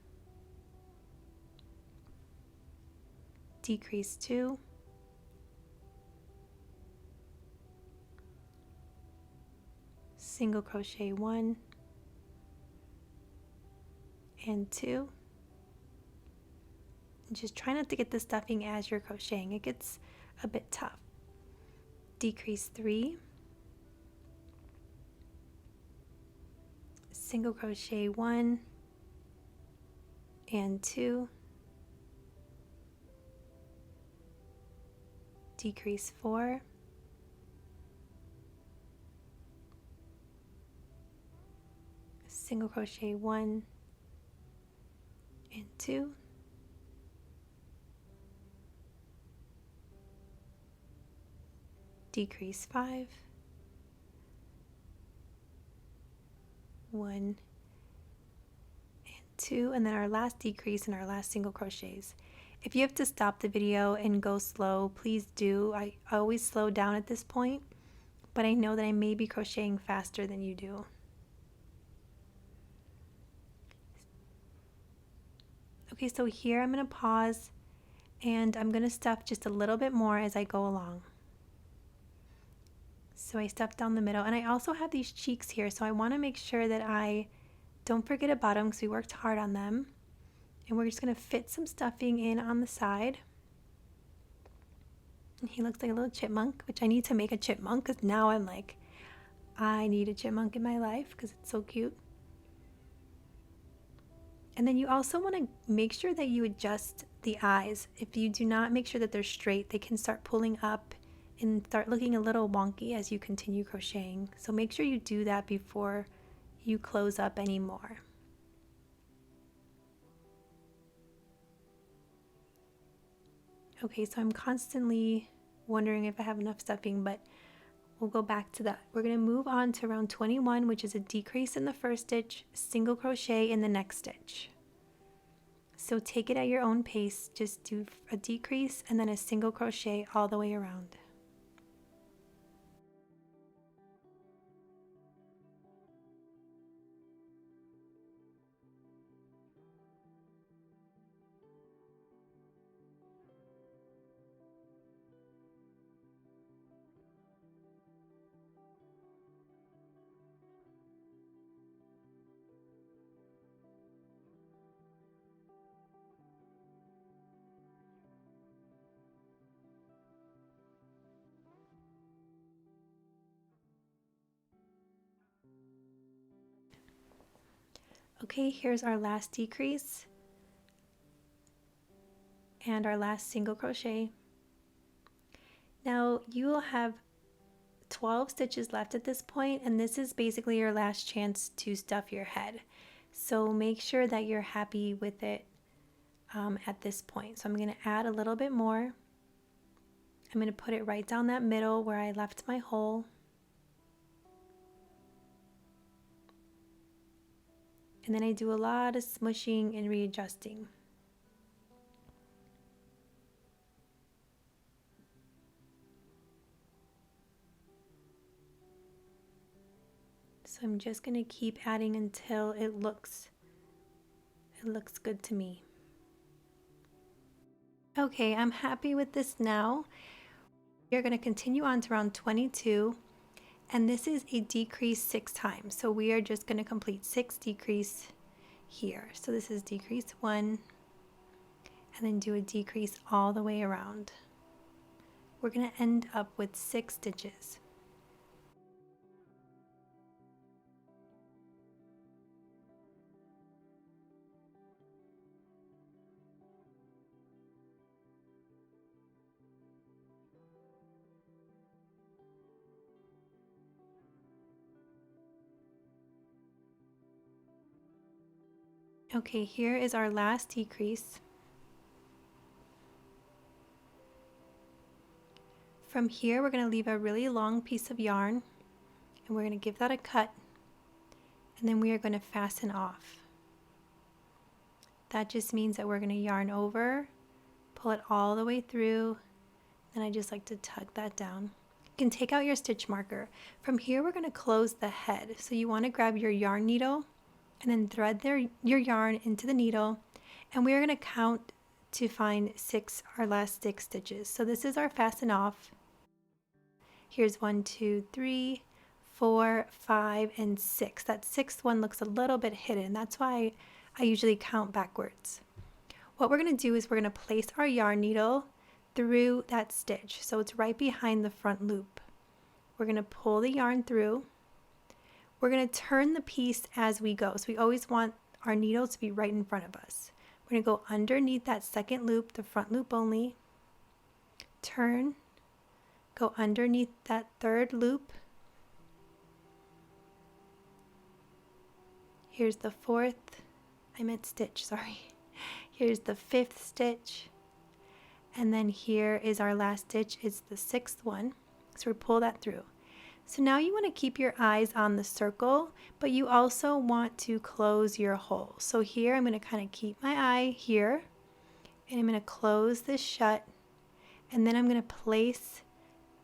decrease 2, single crochet 1 and 2. And just try not to get the stuffing as you're crocheting, it gets a bit tough. Decrease 3, single crochet 1 and 2, decrease 4, single crochet 1 and 2, decrease 5, 1 and 2, and then our last decrease and our last single crochets. If you have to stop the video and go slow, please do. I always slow down at this point, but I know that I may be crocheting faster than you do. Okay, so here I'm going to pause and I'm going to stuff just a little bit more as I go along. So I stuff down the middle, and I also have these cheeks here, so I want to make sure that I don't forget about them because we worked hard on them. And we're just going to fit some stuffing in on the side. And he looks like a little chipmunk, which I need to make a chipmunk because now I'm like, I need a chipmunk in my life because it's so cute. And then you also want to make sure that you adjust the eyes. If you do not make sure that they're straight, they can start pulling up and start looking a little wonky as you continue crocheting. So make sure you do that before you close up anymore. Okay, so I'm constantly wondering if I have enough stuffing, but we'll go back to that. We're going to move on to round 21, which is a decrease in the first stitch, single crochet in the next stitch. So take it at your own pace. Just do a decrease and then a single crochet all the way around. Okay, here's our last decrease and our last single crochet. Now you will have 12 stitches left at this point, and this is basically your last chance to stuff your head. So make sure that you're happy with it at this point. So I'm going to add a little bit more. I'm going to put it right down that middle where I left my hole. And then I do a lot of smushing and readjusting. So I'm just going to keep adding until it looks good to me. Okay, I'm happy with this now. We're going to continue on to round 22. And this is a decrease 6 times. So we are just going to complete 6 decrease here. So this is decrease 1 and then do a decrease all the way around. We're going to end up with 6 stitches. Okay, here is our last decrease. From here, we're going to leave a really long piece of yarn, and we're going to give that a cut, and then we are going to fasten off. That just means that we're going to yarn over, pull it all the way through, and I just like to tug that down. You can take out your stitch marker. From here, we're going to close the head. So you want to grab your yarn needle and then thread your yarn into the needle, and we're going to count to find 6 our last 6 stitches. So this is our fasten off. Here's 1, 2, 3, 4, 5, and 6. That 6th one looks a little bit hidden. That's why I usually count backwards. What we're going to do is we're going to place our yarn needle through that stitch, so it's right behind the front loop. We're going to pull the yarn through. We're going to turn the piece as we go, so we always want our needle to be right in front of us. We're going to go underneath that second loop, the front loop only, turn, go underneath that third loop. Here's the 4th, I meant stitch, sorry. Here's the 5th stitch, and then here is our last stitch. It's the 6th one, so we pull that through. So now you want to keep your eyes on the circle, but you also want to close your hole. So here I'm going to kind of keep my eye here, and I'm going to close this shut, and then I'm going to place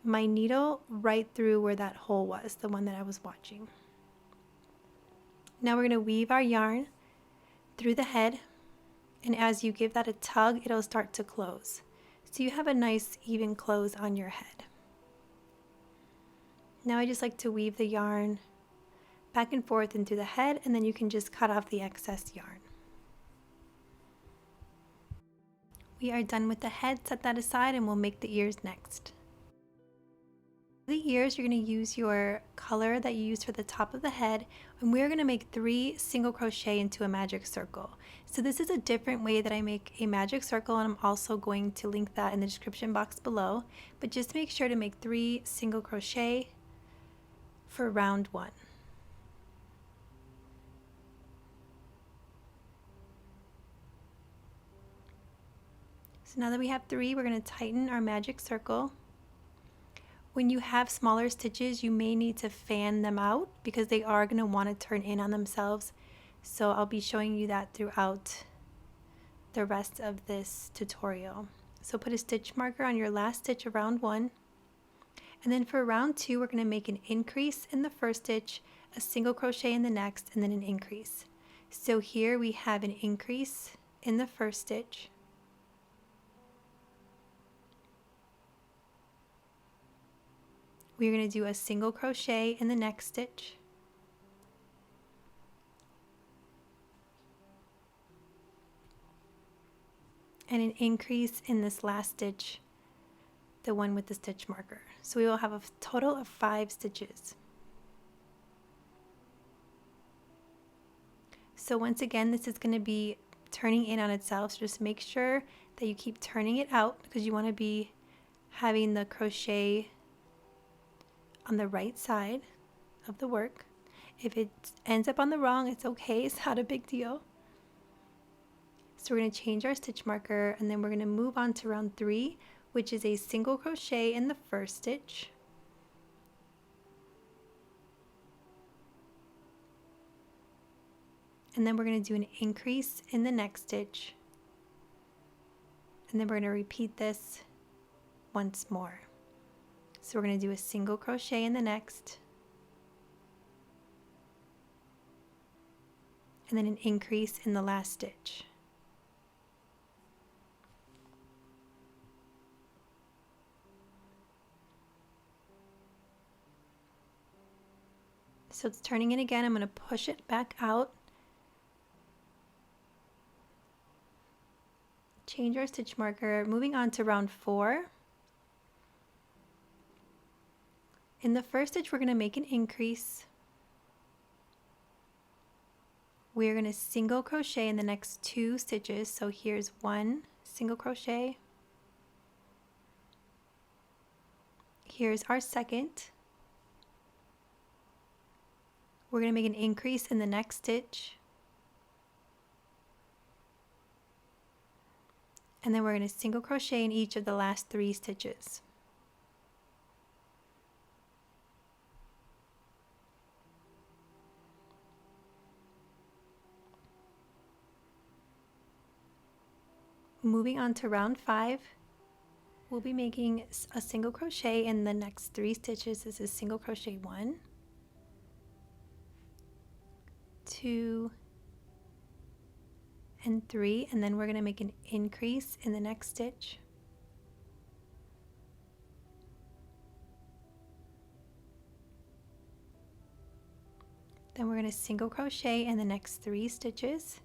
my needle right through where that hole was, the one that I was watching. Now we're going to weave our yarn through the head, and as you give that a tug, it'll start to close. So you have a nice even close on your head. Now I just like to weave the yarn back and forth into the head, and then you can just cut off the excess yarn. We are done with the head. Set that aside and we'll make the ears next. For the ears, you're going to use your color that you used for the top of the head, and we're going to make 3 single crochet into a magic circle. So this is a different way that I make a magic circle, and I'm also going to link that in the description box below. But just make sure to make 3 single crochet for round 1. So now that we have 3, we're going to tighten our magic circle. When you have smaller stitches, you may need to fan them out because they are going to want to turn in on themselves. So I'll be showing you that throughout the rest of this tutorial. So put a stitch marker on your last stitch of round 1. And then for round 2, we're going to make an increase in the first stitch, a single crochet in the next, and then an increase. So here we have an increase in the first stitch. We're going to do a single crochet in the next stitch. And an increase in this last stitch, the one with the stitch marker. So we will have a total of 5 stitches. So once again, this is going to be turning in on itself, so just make sure that you keep turning it out because you want to be having the crochet on the right side of the work. If it ends up on the wrong, it's okay, it's not a big deal. So we're going to change our stitch marker, and then we're going to move on to round 3, which is a single crochet in the first stitch. And then we're going to do an increase in the next stitch. And then we're going to repeat this once more. So we're going to do a single crochet in the next, and then an increase in the last stitch. So it's turning in again. I'm going to push it back out. Change our stitch marker, moving on to round 4. In the first stitch, we're going to make an increase. We're going to single crochet in the next 2 stitches. So here's 1 single crochet. Here's our second. We're going to make an increase in the next stitch. And then we're going to single crochet in each of the last 3 stitches. Moving on to round 5, we'll be making a single crochet in the next 3 stitches. This is single crochet 1, 2, and 3, and then we're going to make an increase in the next stitch. Then we're going to single crochet in the next 3 stitches.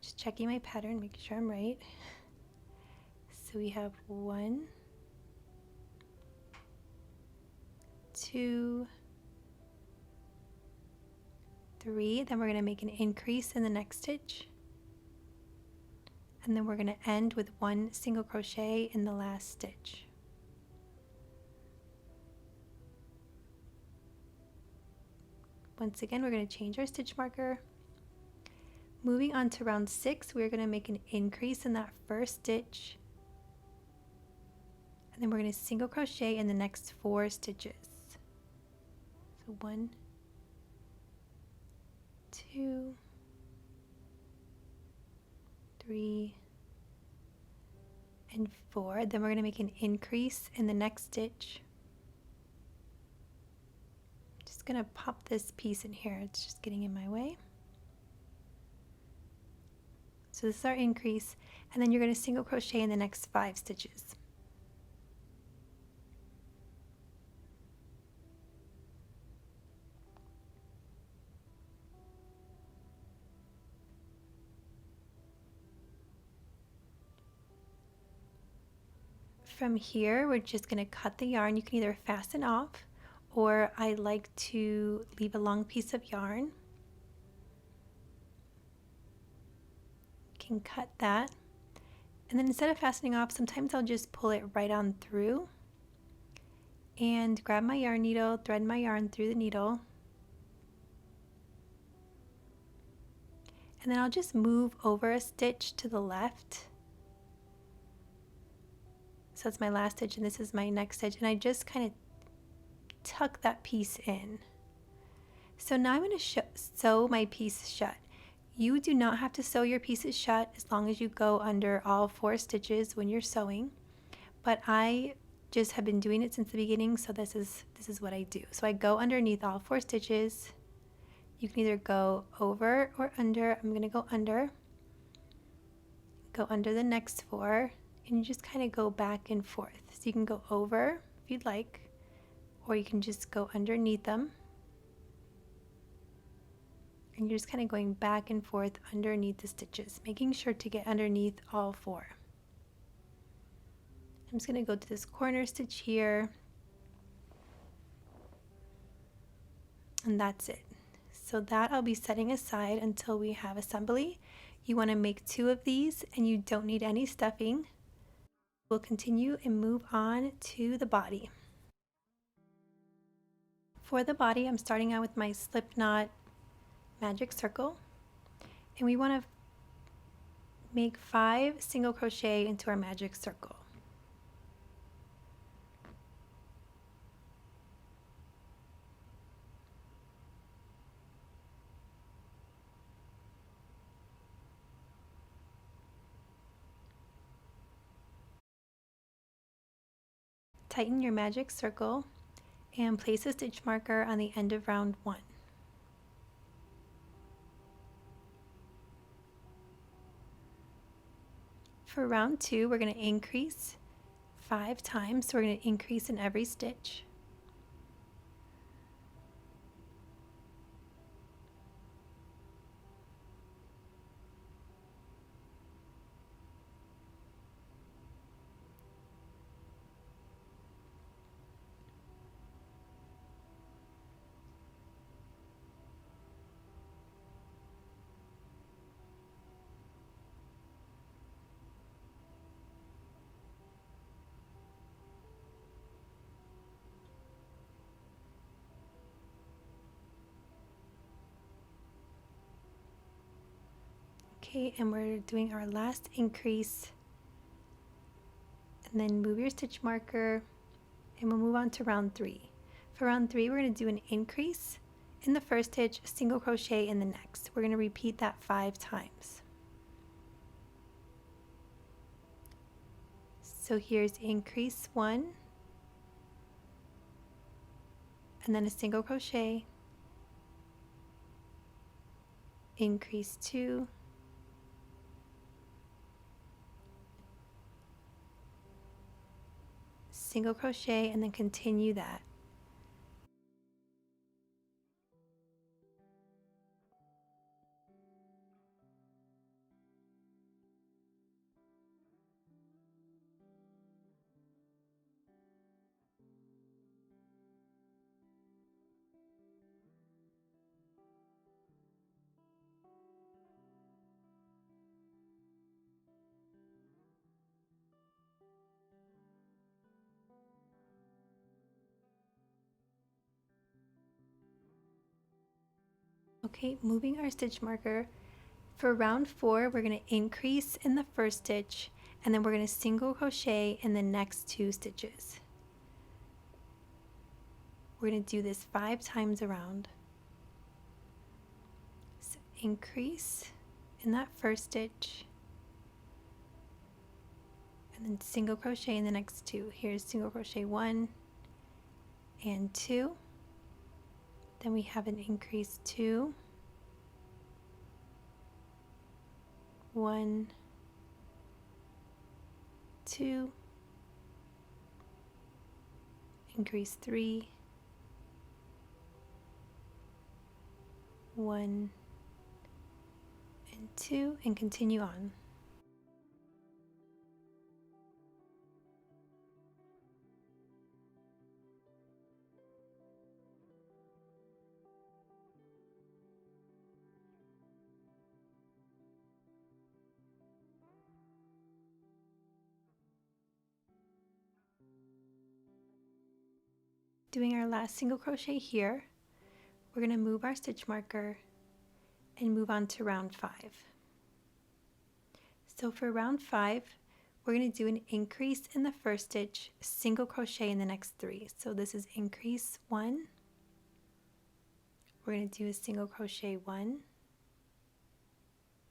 Just checking my pattern, making sure I'm right. So we have 1, 2, 3. Then we're going to make an increase in the next stitch. And then we're going to end with 1 single crochet in the last stitch. Once again, we're going to change our stitch marker. Moving on to round 6, we're going to make an increase in that first stitch. And then we're going to single crochet in the next 4 stitches. So 1, 2, 3, and 4. Then we're going to make an increase in the next stitch. Just going to pop this piece in here. It's just getting in my way. So this is our increase, and then you're going to single crochet in the next 5 stitches. From here, we're just going to cut the yarn. You can either fasten off, or I like to leave a long piece of yarn. Can cut that, and then instead of fastening off, sometimes I'll just pull it right on through and grab my yarn needle, thread my yarn through the needle, and then I'll just move over a stitch to the left. So that's my last stitch, and this is my next stitch, and I just kind of tuck that piece in. So now I'm going to sew my piece shut. You do not have to sew your pieces shut as long as you go under all 4 stitches when you're sewing, but I just have been doing it since the beginning, so this is what I do. So I go underneath all 4 stitches. You can either go over or under. I'm going to go under the next 4, and you just kind of go back and forth. So you can go over if you'd like, or you can just go underneath them. And you're just kind of going back and forth underneath the stitches, making sure to get underneath all 4. I'm just going to go to this corner stitch here, and that's it. So that I'll be setting aside until we have assembly. You want to make 2 of these, and you don't need any stuffing. We'll continue and move on to the body. For the body, I'm starting out with my SlipKnot magic circle, and we want to make 5 single crochet into our magic circle. Tighten your magic circle and place a stitch marker on the end of round 1. For round 2, we're going to increase 5 times, so we're going to increase in every stitch. Okay, and we're doing our last increase, and then move your stitch marker, and we'll move on to round 3. For round 3, we're going to do an increase in the first stitch, a single crochet in the next. We're going to repeat that 5 times. So here's increase 1, and then a single crochet, increase 2, single crochet and then continue that. Okay, moving our stitch marker. For round 4, we're going to increase in the first stitch and then we're going to single crochet in the next 2 stitches. We're going to do this 5 times around. So increase in that first stitch and then single crochet in the next 2. Here's single crochet 1 and 2. Then we have an increase 2, 1, 2, increase 3, 1 and 2, and continue on. Doing our last single crochet here, we're going to move our stitch marker and move on to round 5. So for round 5, we're going to do an increase in the first stitch, single crochet in the next 3. So this is increase 1. We're going to do a single crochet 1,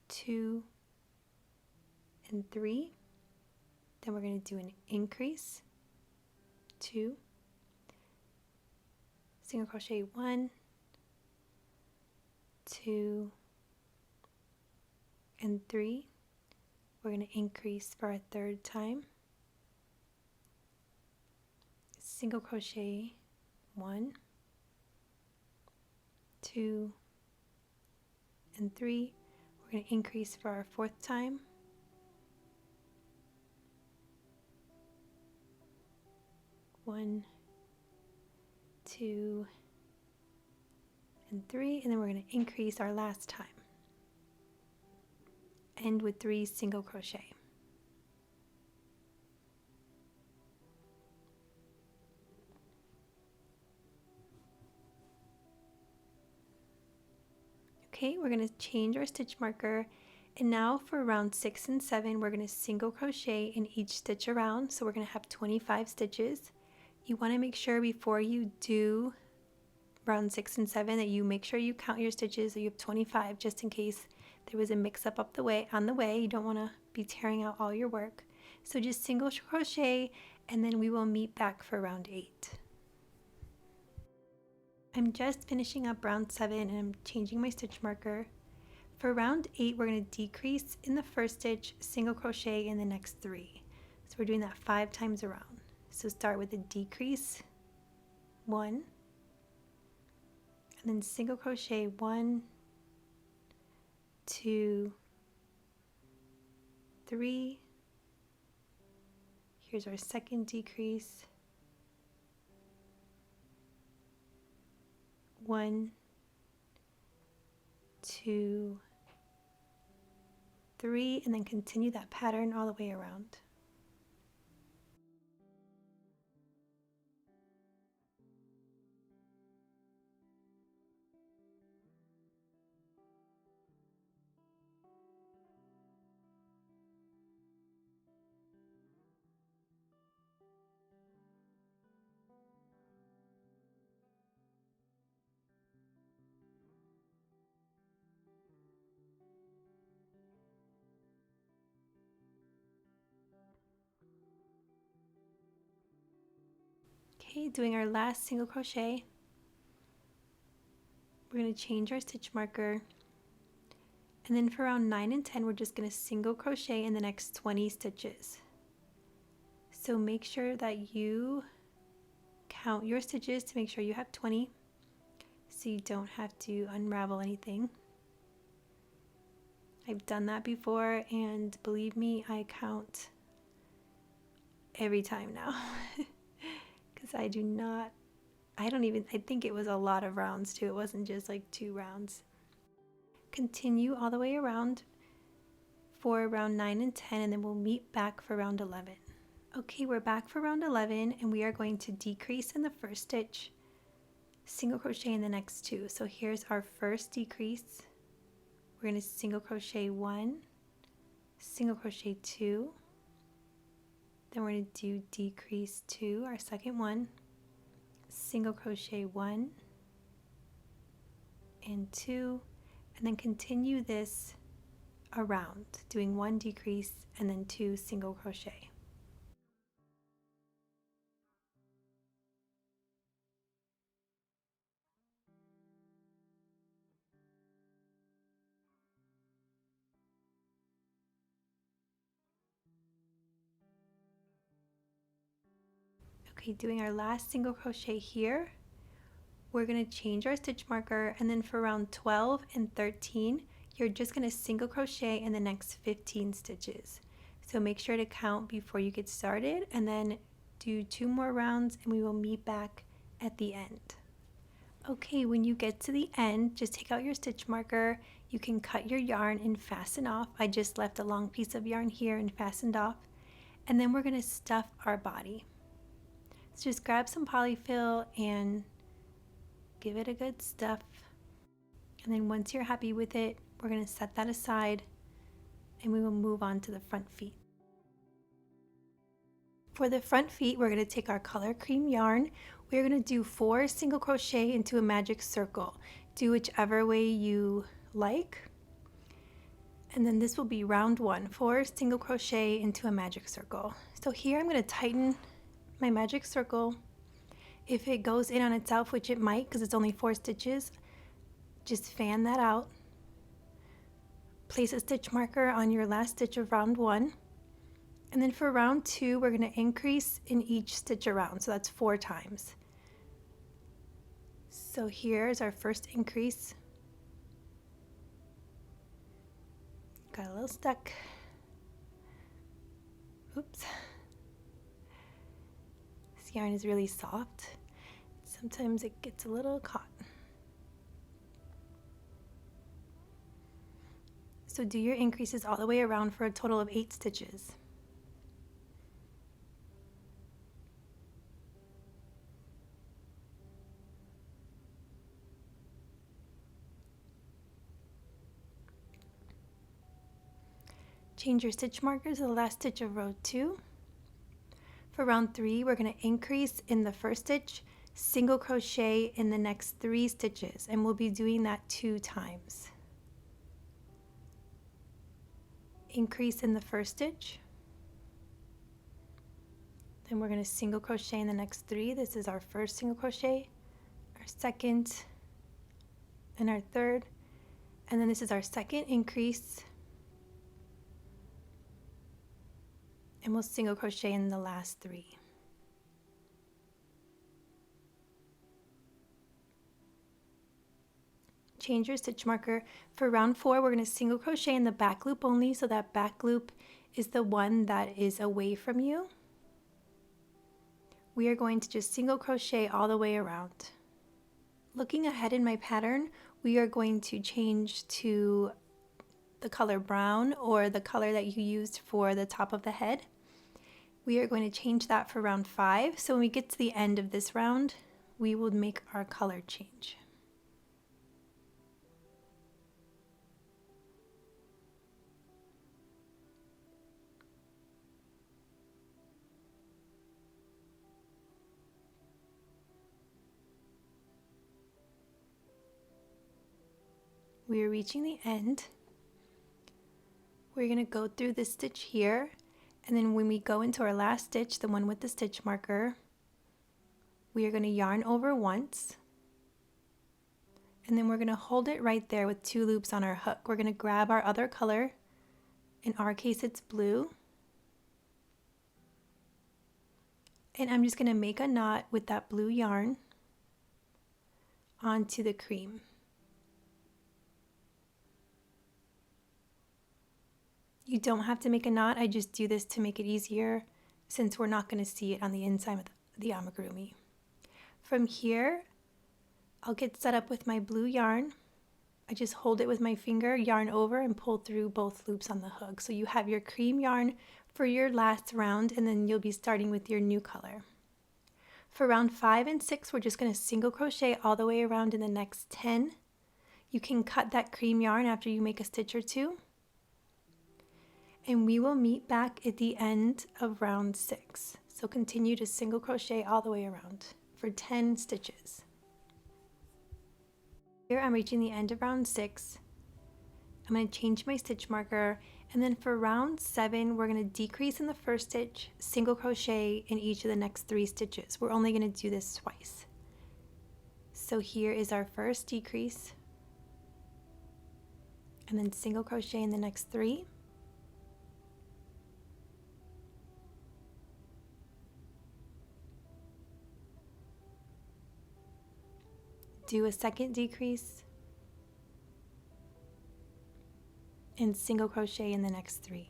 2, and 3. Then we're going to do an increase 2, single crochet 1, 2, and 3. We're going to increase for our 3rd time, single crochet 1, 2, and 3. We're going to increase for our 4th time, 1, 2, and 3, and then we're going to increase our last time. End with 3 single crochet. Okay, we're going to change our stitch marker, and now for round 6 and 7 we're going to single crochet in each stitch around, so we're going to have 25 stitches. You want to make sure before you do round 6 and 7 that you make sure you count your stitches, so you have 25, just in case there was a mix-up on the way. You don't want to be tearing out all your work. So just single crochet, and then we will meet back for round 8. I'm just finishing up round 7 and I'm changing my stitch marker. For round 8, we're going to decrease in the first stitch, single crochet in the next 3. So we're doing that 5 times around. So start with a decrease 1, and then single crochet 1, 2, 3. Here's our second decrease, 1, 2, 3, and then continue that pattern all the way around. Okay, doing our last single crochet. We're going to change our stitch marker, and then for round 9 and 10 we're just going to single crochet in the next 20 stitches. So make sure that you count your stitches to make sure you have 20 so you don't have to unravel anything. I've done that before, and believe me, I count every time now because I think it was a lot of rounds too. It wasn't just like 2 rounds. Continue all the way around for round 9 and 10, and then we'll meet back for round 11. Okay, we're back for round 11, and we are going to decrease in the first stitch, single crochet in the next 2. So here's our first decrease. We're going to single crochet 1, single crochet 2, then we're going to do decrease 2, our second one, single crochet 1 and 2, and then continue this around, doing 1 decrease and then 2 single crochet. Okay, doing our last single crochet here, we're going to change our stitch marker, and then for round 12 and 13, you're just going to single crochet in the next 15 stitches. So make sure to count before you get started, and then do 2 more rounds, and we will meet back at the end. Okay, when you get to the end, just take out your stitch marker. You can cut your yarn and fasten off. I just left a long piece of yarn here and fastened off. And then we're going to stuff our body. So just grab some polyfill and give it a good stuff. And then once you're happy with it, we're going to set that aside and we will move on to the front feet. For the front feet, we're going to take our color cream yarn. We're going to do 4 single crochet into a magic circle. Do whichever way you like. And then this will be round 1, 4 single crochet into a magic circle. So here I'm going to tighten my magic circle. If it goes in on itself, which it might because it's only 4 stitches, just fan that out. Place a stitch marker on your last stitch of round 1. And then for round 2, we're going to increase in each stitch around. So that's 4 times. So here's our first increase. Got a little stuck. Oops. This yarn is really soft. Sometimes it gets a little caught. So do your increases all the way around for a total of 8 stitches. Change your stitch marker to the last stitch of row 2. For round 3, we're going to increase in the first stitch, single crochet in the next 3 stitches, and we'll be doing that 2 times. Increase in the first stitch, then we're going to single crochet in the next 3. This is our first single crochet, our second, and our third, and then this is our second increase, and we'll single crochet in the last 3. Change your stitch marker. For round 4, we're going to single crochet in the back loop only, so that back loop is the one that is away from you. We are going to just single crochet all the way around. Looking ahead in my pattern, we are going to change to the color brown, or the color that you used for the top of the head. We are going to change that for round 5. So when we get to the end of this round, we will make our color change. We are reaching the end. We're going to go through this stitch here, and then when we go into our last stitch, the one with the stitch marker, we are going to yarn over once, and then we're going to hold it right there with 2 loops on our hook. We're going to grab our other color, in our case it's blue, And I'm just going to make a knot with that blue yarn onto the cream. You don't have to make a knot, I just do this to make it easier since we're not going to see it on the inside of the amigurumi. From here, I'll get set up with my blue yarn. I just hold it with my finger, yarn over, and pull through both loops on the hook. So you have your cream yarn for your last round, and then you'll be starting with your new color. For round 5 and 6, we're just going to single crochet all the way around in the next 10. You can cut that cream yarn after you make a stitch or two. And we will meet back at the end of round 6. So continue to single crochet all the way around for 10 stitches. Here I'm reaching the end of round 6. I'm going to change my stitch marker, and then for round 7 we're going to decrease in the first stitch, single crochet in each of the next 3 stitches. We're only going to do this twice. So here is our first decrease, and then single crochet in the next 3. Do a second decrease and single crochet in the next 3.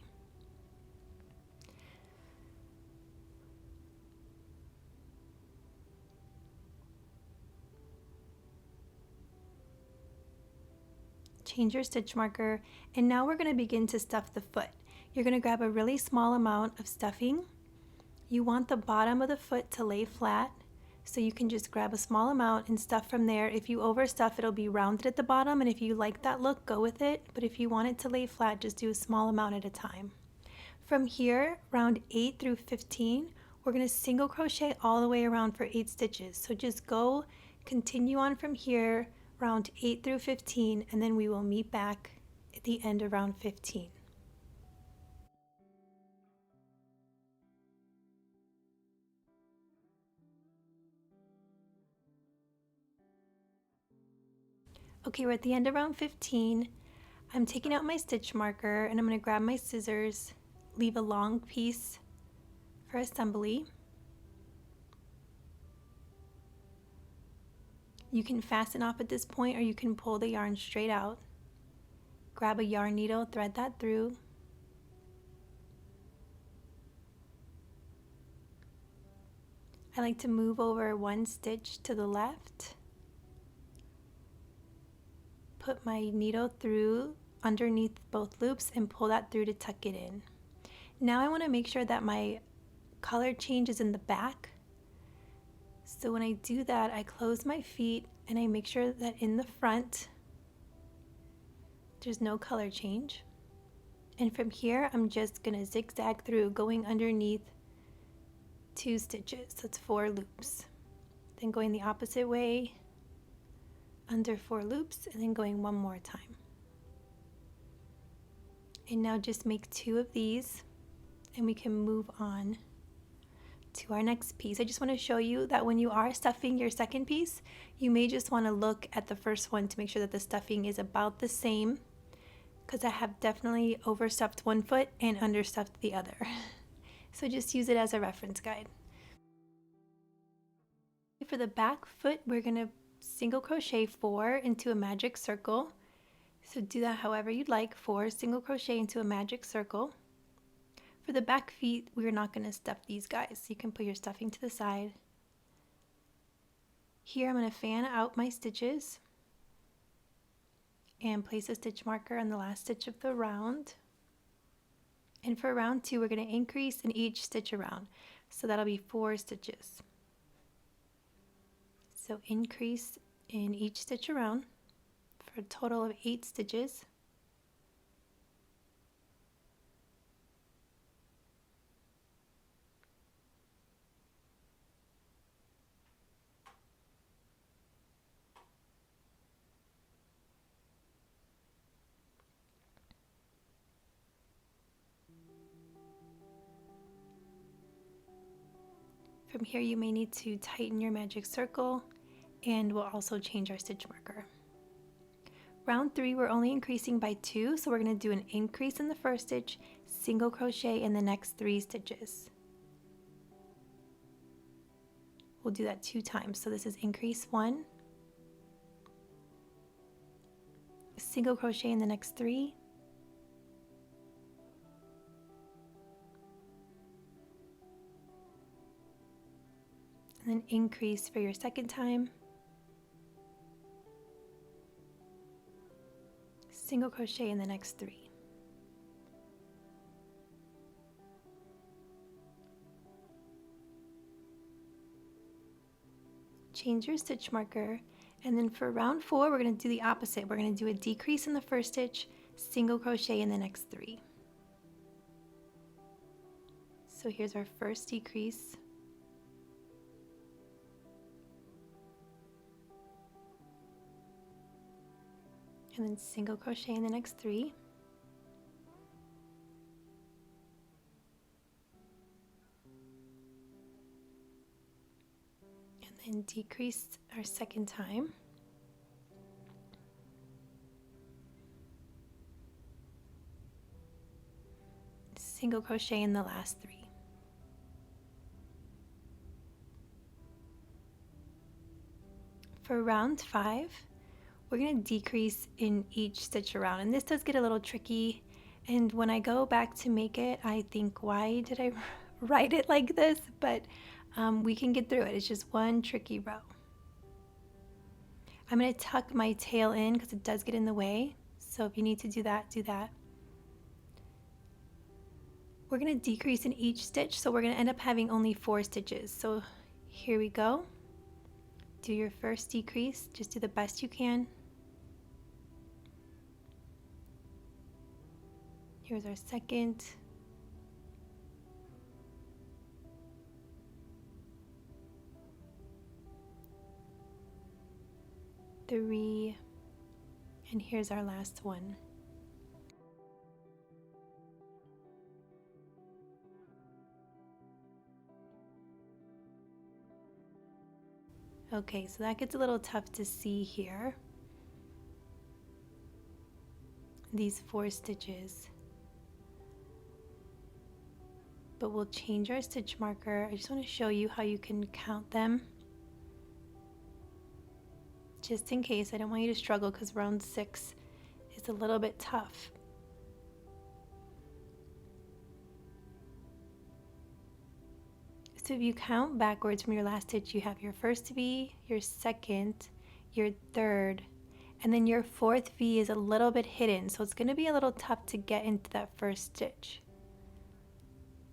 Change your stitch marker, and now we're going to begin to stuff the foot. You're going to grab a really small amount of stuffing. You want the bottom of the foot to lay flat, so you can just grab a small amount and stuff from there. If you overstuff, it'll be rounded at the bottom, and if you like that look, go with it. But if you want it to lay flat, just do a small amount at a time. From here, round 8 through 15, we're going to single crochet all the way around for 8 stitches. So just go, continue on from here, round 8 through 15, and then we will meet back at the end of round 15. Okay, we're at the end of round 15. I'm taking out my stitch marker, and I'm going to grab my scissors, leave a long piece for assembly. You can fasten off at this point, or you can pull the yarn straight out. Grab a yarn needle, thread that through. I like to move over 1 stitch to the left. Put my needle through underneath both loops and pull that through to tuck it in. Now I want to make sure that my color change is in the back. So when I do that, I close my feet and I make sure that in the front there's no color change. And from here, I'm just going to zigzag through, going underneath 2 stitches. That's 4 loops. Then going the opposite way, under 4 loops, and then going 1 more time. And now just make 2 of these, and we can move on to our next piece. I just want to show you that when you are stuffing your second piece, you may just want to look at the first one to make sure that the stuffing is about the same, because I have definitely overstuffed one foot and understuffed the other. So just use it as a reference guide. For the back foot, we're going to single crochet 4 into a magic circle. So do that however you'd like. 4 single crochet into a magic circle. For the back feet, we're not going to stuff these guys. You can put your stuffing to the side. Here I'm going to fan out my stitches and place a stitch marker on the last stitch of the round. And for round 2, we're going to increase in each stitch around. So that'll be 4 stitches. So increase in each stitch around for a total of 8 stitches. From here, you may need to tighten your magic circle, and we'll also change our stitch marker. Round 3, we're only increasing by 2, so we're going to do an increase in the first stitch, single crochet in the next 3 stitches. We'll do that 2 times. So this is increase 1, single crochet in the next 3, and then increase for your second time, single crochet in the next 3. Change your stitch marker, and then for round 4 we're going to do the opposite. We're going to do a decrease in the first stitch, single crochet in the next 3. So here's our first decrease, and then single crochet in the next 3, and then decrease our second time, single crochet in the last 3. For round 5, we're going to decrease in each stitch around, and this does get a little tricky, and when I go back to make it I think, why did I write it like this? But we can get through it. It's just one tricky row. I'm going to tuck my tail in because it does get in the way, so if you need to do that, do that. We're going to decrease in each stitch, so we're going to end up having only 4 stitches. So here we go. Do your first decrease, just do the best you can. Here's our second. Three, and here's our last one. Okay, so that gets a little tough to see here. These 4 stitches. But we'll change our stitch marker. I just want to show you how you can count them. Just in case, I don't want you to struggle because round 6 is a little bit tough. So if you count backwards from your last stitch, you have your first V, your second, your third, and then your 4th V is a little bit hidden, so it's going to be a little tough to get into that first stitch.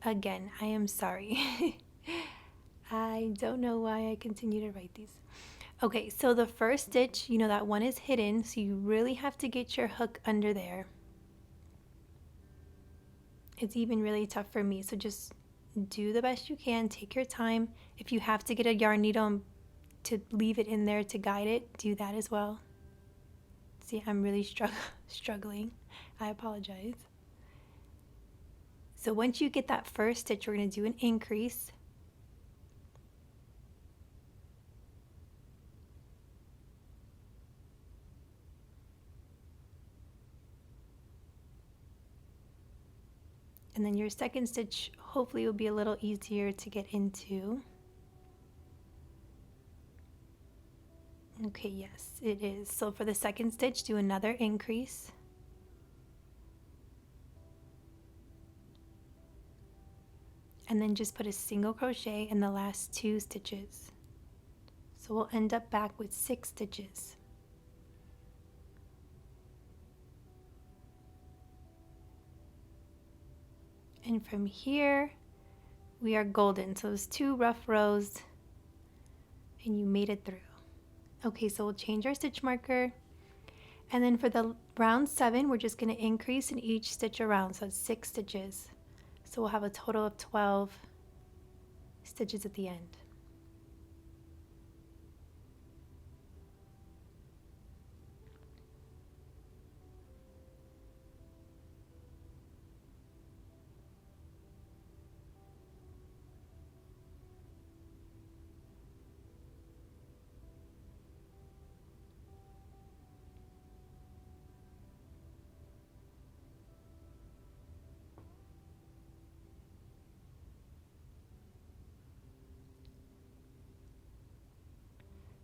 Again, I am sorry. I don't know why I continue to write these. Okay, so the first stitch, you know that one is hidden, so you really have to get your hook under there. It's even really tough for me, so just do the best you can, take your time. If you have to get a yarn needle to leave it in there to guide it, do that as well. See, I'm really struggling. I apologize. So once you get that first stitch, we're going to do an increase. And then your second stitch hopefully will be a little easier to get into. Okay, yes, it is. So for the second stitch, do another increase. And then just put a single crochet in the last 2 stitches. So we'll end up back with 6 stitches. And from here, we are golden. So those 2 rough rows, and you made it through. Okay, so we'll change our stitch marker. And then for the round 7, we're just going to increase in each stitch around. So it's 6 stitches. So we'll have a total of 12 stitches at the end.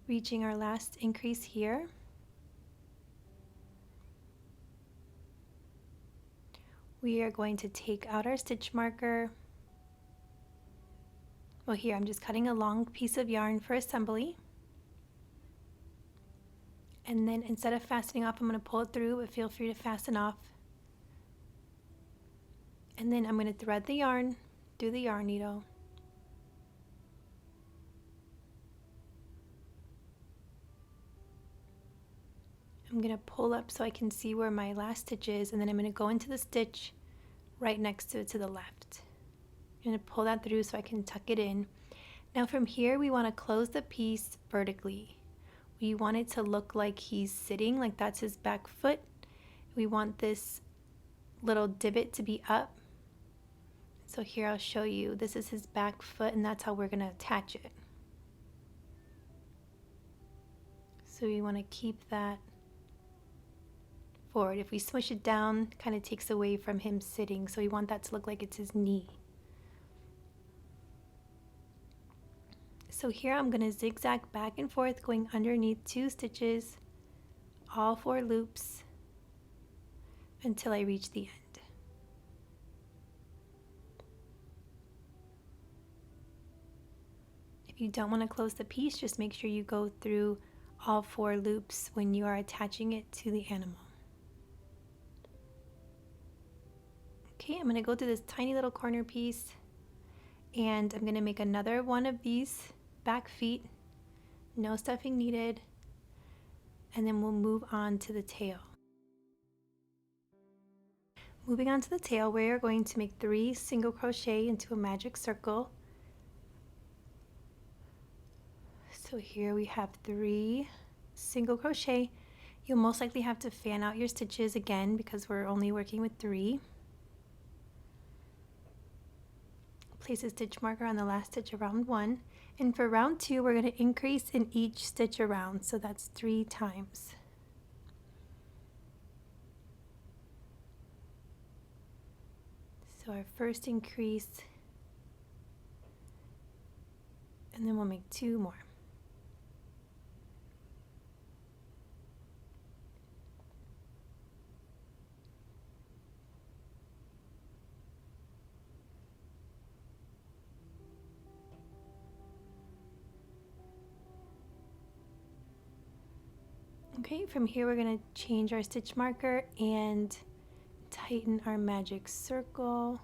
reaching our last increase here. We are going to take out our stitch marker. Well, here I'm just cutting a long piece of yarn for assembly. And then instead of fastening off, I'm going to pull it through, but feel free to fasten off. And then I'm going to thread the yarn through the yarn needle. I'm going to pull up so I can see where my last stitch is, and then I'm going to go into the stitch right next to it to the left. I'm going to pull that through so I can tuck it in. Now from here we want to close the piece vertically. We want it to look like he's sitting, like that's his back foot. We want this little divot to be up. So here I'll show you. This is his back foot, and that's how we're going to attach it. So we want to keep that forward. If we smush it down, it kind of takes away from him sitting. So we want that to look like it's his knee. So here I'm going to zigzag back and forth, going underneath 2 stitches, all 4 loops, until I reach the end. If you don't want to close the piece, just make sure you go through all 4 loops when you are attaching it to the animal. Okay, I'm going to go through this tiny little corner piece, and I'm going to make another one of these back feet, no stuffing needed, and then we'll move on to the tail. Moving on to the tail, we are going to make 3 single crochet into a magic circle. So here we have 3 single crochet. You'll most likely have to fan out your stitches again because we're only working with 3. Place a stitch marker on the last stitch of round 1, and for round 2 we're going to increase in each stitch around, so that's 3 times. So our first increase, and then we'll make 2 more. Okay, from here we're going to change our stitch marker and tighten our magic circle.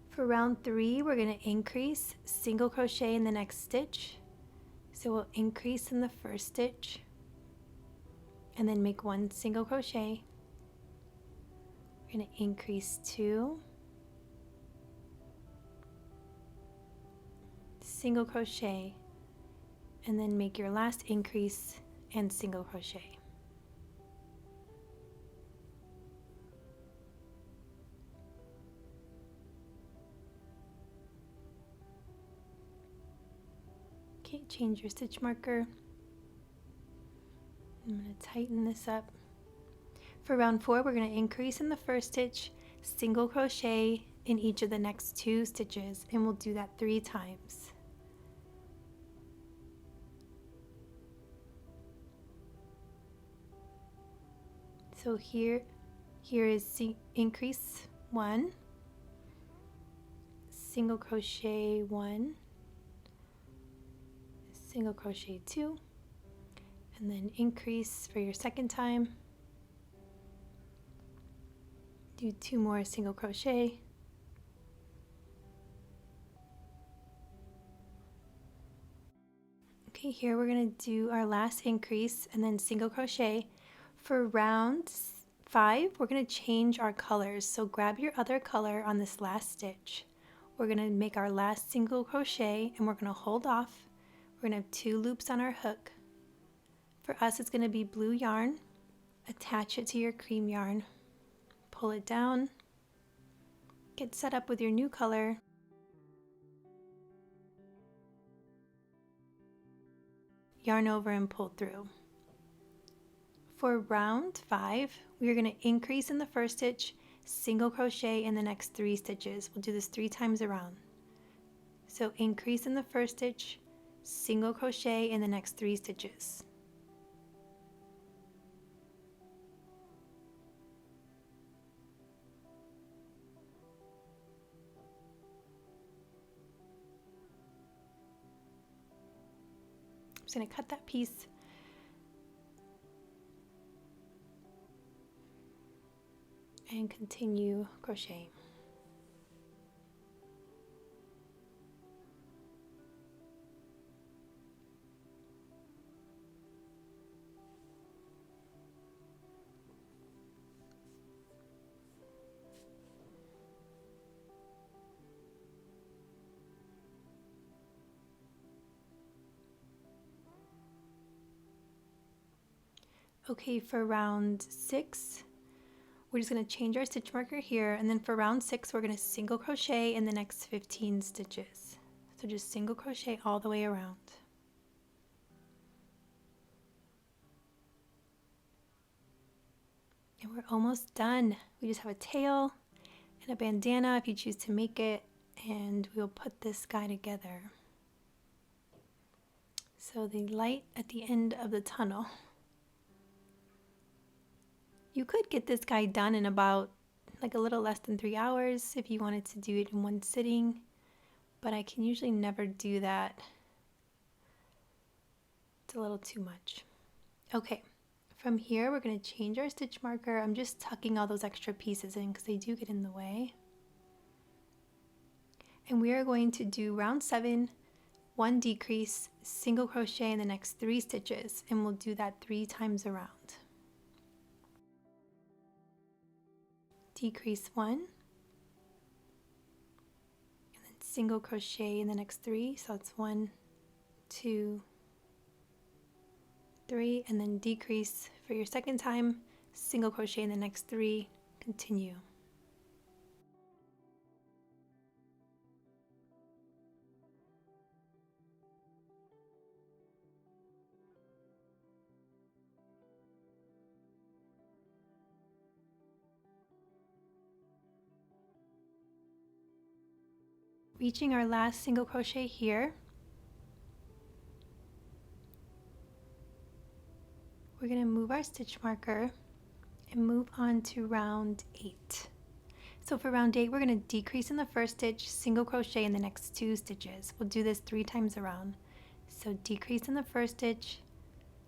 For round 3, we're going to increase single crochet in the next stitch. So we'll increase in the first stitch and then make 1 single crochet. We're going to increase 2, single crochet, and then make your last increase and single crochet. Okay, change your stitch marker. I'm going to tighten this up. For round 4, we're going to increase in the first stitch, single crochet in each of the next 2 stitches, and we'll do that 3 times. So here is increase 1, single crochet 1, single crochet 2, and then increase for your second time. Do 2 more single crochet. Okay, here we're going to do our last increase and then single crochet. For round 5, we're going to change our colors. So grab your other color on this last stitch. We're going to make our last single crochet and we're going to hold off. We're going to have 2 loops on our hook. For us, it's going to be blue yarn. Attach it to your cream yarn. Pull it down. Get set up with your new color. Yarn over and pull through. For round 5, we are going to increase in the first stitch, single crochet in the next 3 stitches. We'll do this 3 times around. So increase in the first stitch, single crochet in the next 3 stitches. I'm just going to cut that piece and continue crocheting. Okay, for round 6, we're just going to change our stitch marker here, and then for round 6, we're going to single crochet in the next 15 stitches. So just single crochet all the way around. And we're almost done. We just have a tail and a bandana if you choose to make it, and we'll put this guy together. So the light at the end of the tunnel. You could get this guy done in about like a little less than 3 hours if you wanted to do it in one sitting, but I can usually never do that. It's a little too much. Okay, from here we're going to change our stitch marker. I'm just tucking all those extra pieces in because they do get in the way. And we are going to do round 7, 1 decrease, single crochet in the next 3 stitches, and we'll do that 3 times around. Decrease 1, and then single crochet in the next 3, so it's 1, 2, 3, and then decrease for your second time, single crochet in the next 3, continue. Reaching our last single crochet here, we're going to move our stitch marker and move on to round 8. So for round 8, we're going to decrease in the first stitch, single crochet in the next 2 stitches. We'll do this 3 times around. So decrease in the first stitch,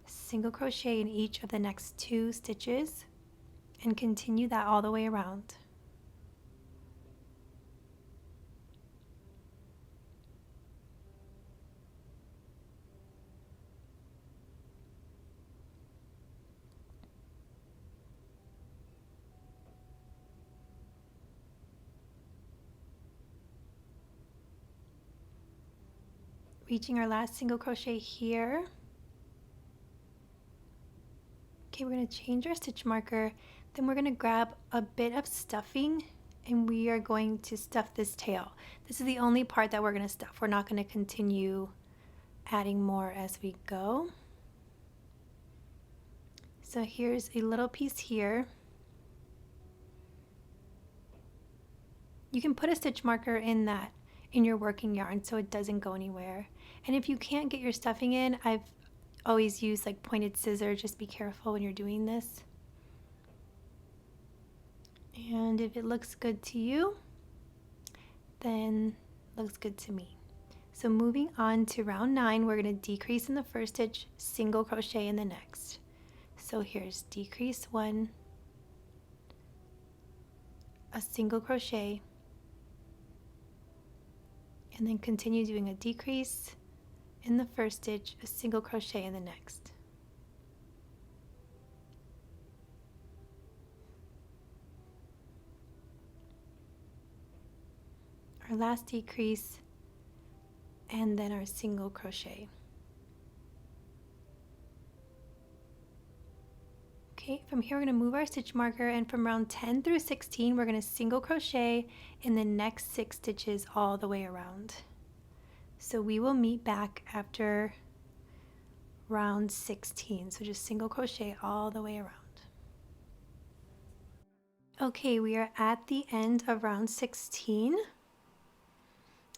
single crochet in each of the next 2 stitches, and continue that all the way around. Reaching our last single crochet here. Okay, we're going to change our stitch marker. Then we're going to grab a bit of stuffing and we are going to stuff this tail. This is the only part that we're going to stuff. We're not going to continue adding more as we go. So here's a little piece here. You can put a stitch marker in that in your working yarn so it doesn't go anywhere. And if you can't get your stuffing in, I've always used like pointed scissors. Just be careful when you're doing this. And if it looks good to you, then it looks good to me. So moving on to round 9, we're going to decrease in the first stitch, single crochet in the next. So here's decrease 1, a single crochet, and then continue doing a decrease in the first stitch, a single crochet in the next. Our last decrease, and then our single crochet. Okay, from here we're going to move our stitch marker, and from round 10 through 16 we're going to single crochet in the next 6 stitches all the way around. So we will meet back after round 16, so just single crochet all the way around. Okay, we are at the end of round 16,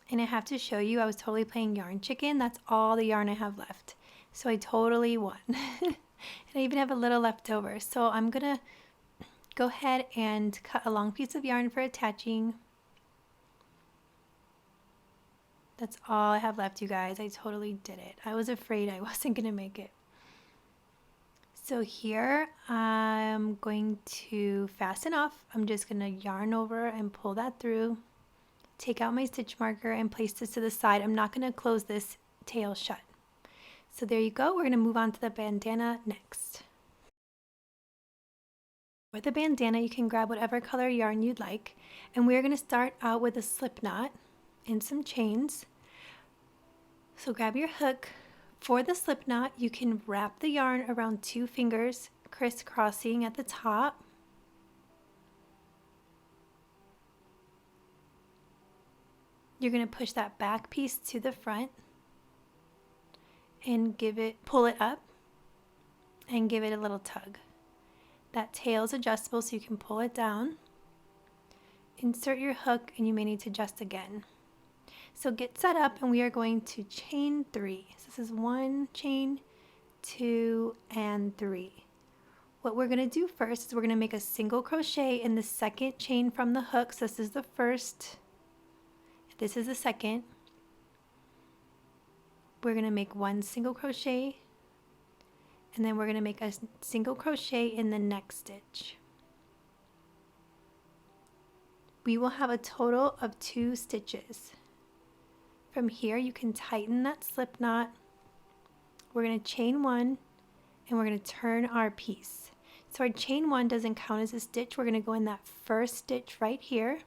And I have to show you, I was totally playing yarn chicken. That's all the yarn I have left. So I totally won. And I even have a little left over. So I'm gonna go ahead and cut a long piece of yarn for attaching. That's all I have left, you guys. I totally did it. I was afraid I wasn't gonna make it. So here I'm going to fasten off. I'm just gonna yarn over and pull that through. Take out my stitch marker and place this to the side. I'm not gonna close this tail shut. So there you go. We're gonna move on to the bandana next. For the bandana, you can grab whatever color yarn you'd like. And we're gonna start out with a slip knot and some chains. So grab your hook. For the slip knot, you can wrap the yarn around 2 fingers, crisscrossing at the top. You're going to push that back piece to the front and pull it up and give it a little tug. That tail is adjustable so you can pull it down. Insert your hook and you may need to adjust again. So get set up and we are going to chain 3. So this is 1 chain, 2, and 3. What we're going to do first is we're going to make a single crochet in the second chain from the hook. So this is the first, this is the second. We're going to make 1 single crochet and then we're going to make a single crochet in the next stitch. We will have a total of 2 stitches. From here you can tighten that slip knot. We're going to chain 1 and we're going to turn our piece. So our chain 1 doesn't count as a stitch. We're going to go in that first stitch right here.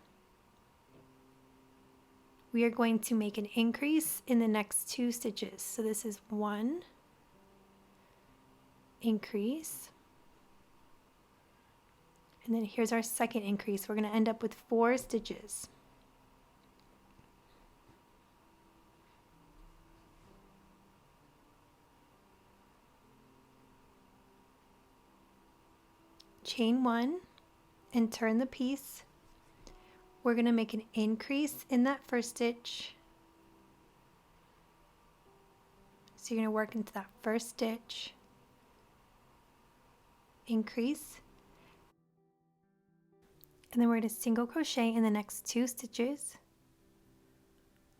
We are going to make an increase in the next 2 stitches. So this is 1 increase. And then here's our second increase. We're going to end up with 4 stitches. Chain 1 and turn the piece. We're going to make an increase in that first stitch. So you're going to work into that first stitch, increase, and then we're going to single crochet in the next 2 stitches.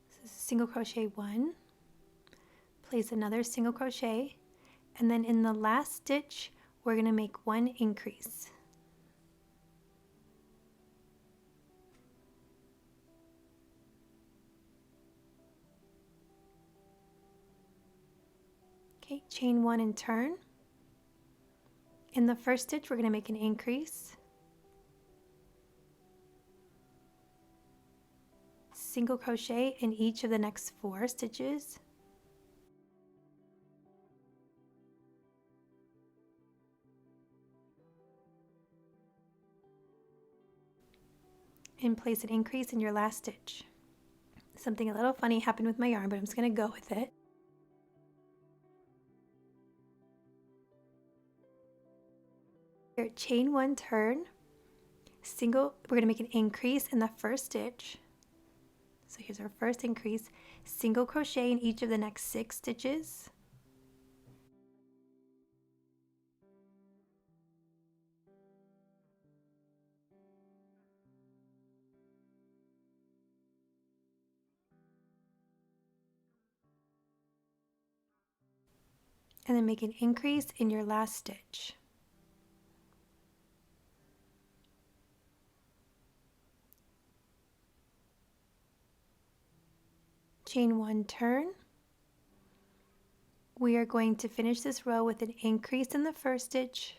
So single crochet 1, place another single crochet, and then in the last stitch we're going to make 1 increase. Okay, chain 1 and turn. In the first stitch we're going to make an increase, single crochet in each of the next 4 stitches, and place an increase in your last stitch. Something a little funny happened with my yarn, but I'm just going to go with it. Here, chain 1, turn, single, we're going to make an increase in the first stitch. So here's our first increase, single crochet in each of the next 6 stitches. And then make an increase in your last stitch. Chain 1, turn. We are going to finish this row with an increase in the first stitch,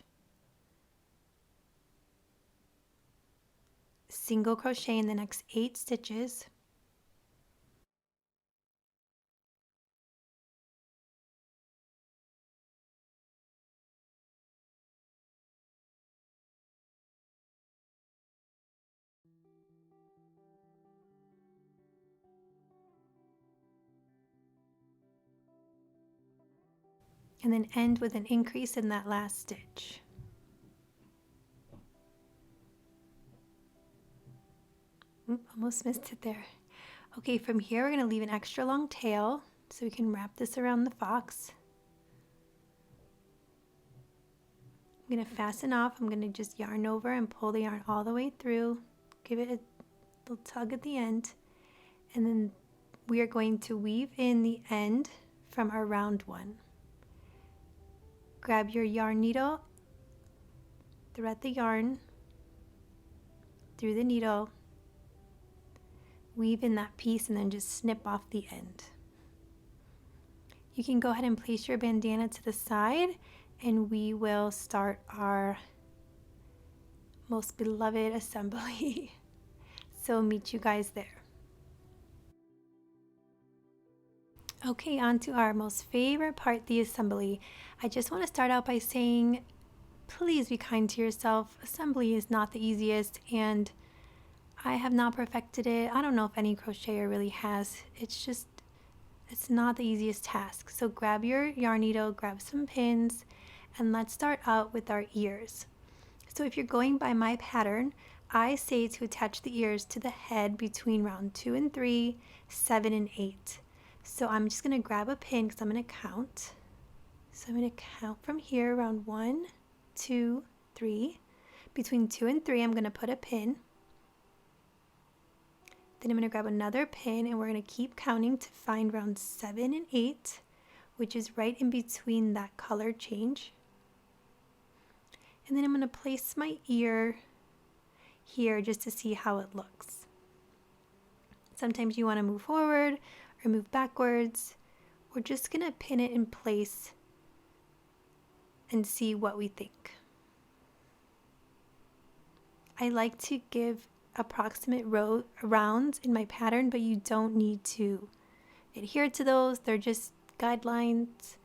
single crochet in the next 8 stitches, and then end with an increase in that last stitch. Oop, almost missed it there. Okay, from here we're going to leave an extra long tail so we can wrap this around the fox. I'm going to fasten off. I'm going to just yarn over and pull the yarn all the way through. Give it a little tug at the end. And then we are going to weave in the end from our round one. Grab your yarn needle, thread the yarn through the needle, weave in that piece, and then just snip off the end. You can go ahead and place your bandana to the side, and we will start our most beloved assembly. So meet you guys there. Okay, on to our most favorite part, the assembly. I just want to start out by saying, please be kind to yourself. Assembly is not the easiest, and I have not perfected it. I don't know if any crocheter really has. It's not the easiest task. So grab your yarn needle, grab some pins, and let's start out with our ears. So if you're going by my pattern, I say to attach the ears to the head between round 2 and 3, 7 and 8. So I'm just going to grab a pin because I'm going to count. So I'm going to count from here, round 1, 2, 3. Between 2 and 3, I'm going to put a pin. Then I'm going to grab another pin, and we're going to keep counting to find round 7 and 8, which is right in between that color change. And then I'm going to place my ear here just to see how it looks. Sometimes you want to move forward or move backwards. We're just going to pin it in place and see what we think. I like to give approximate rounds in my pattern, but you don't need to adhere to those. They're just guidelines,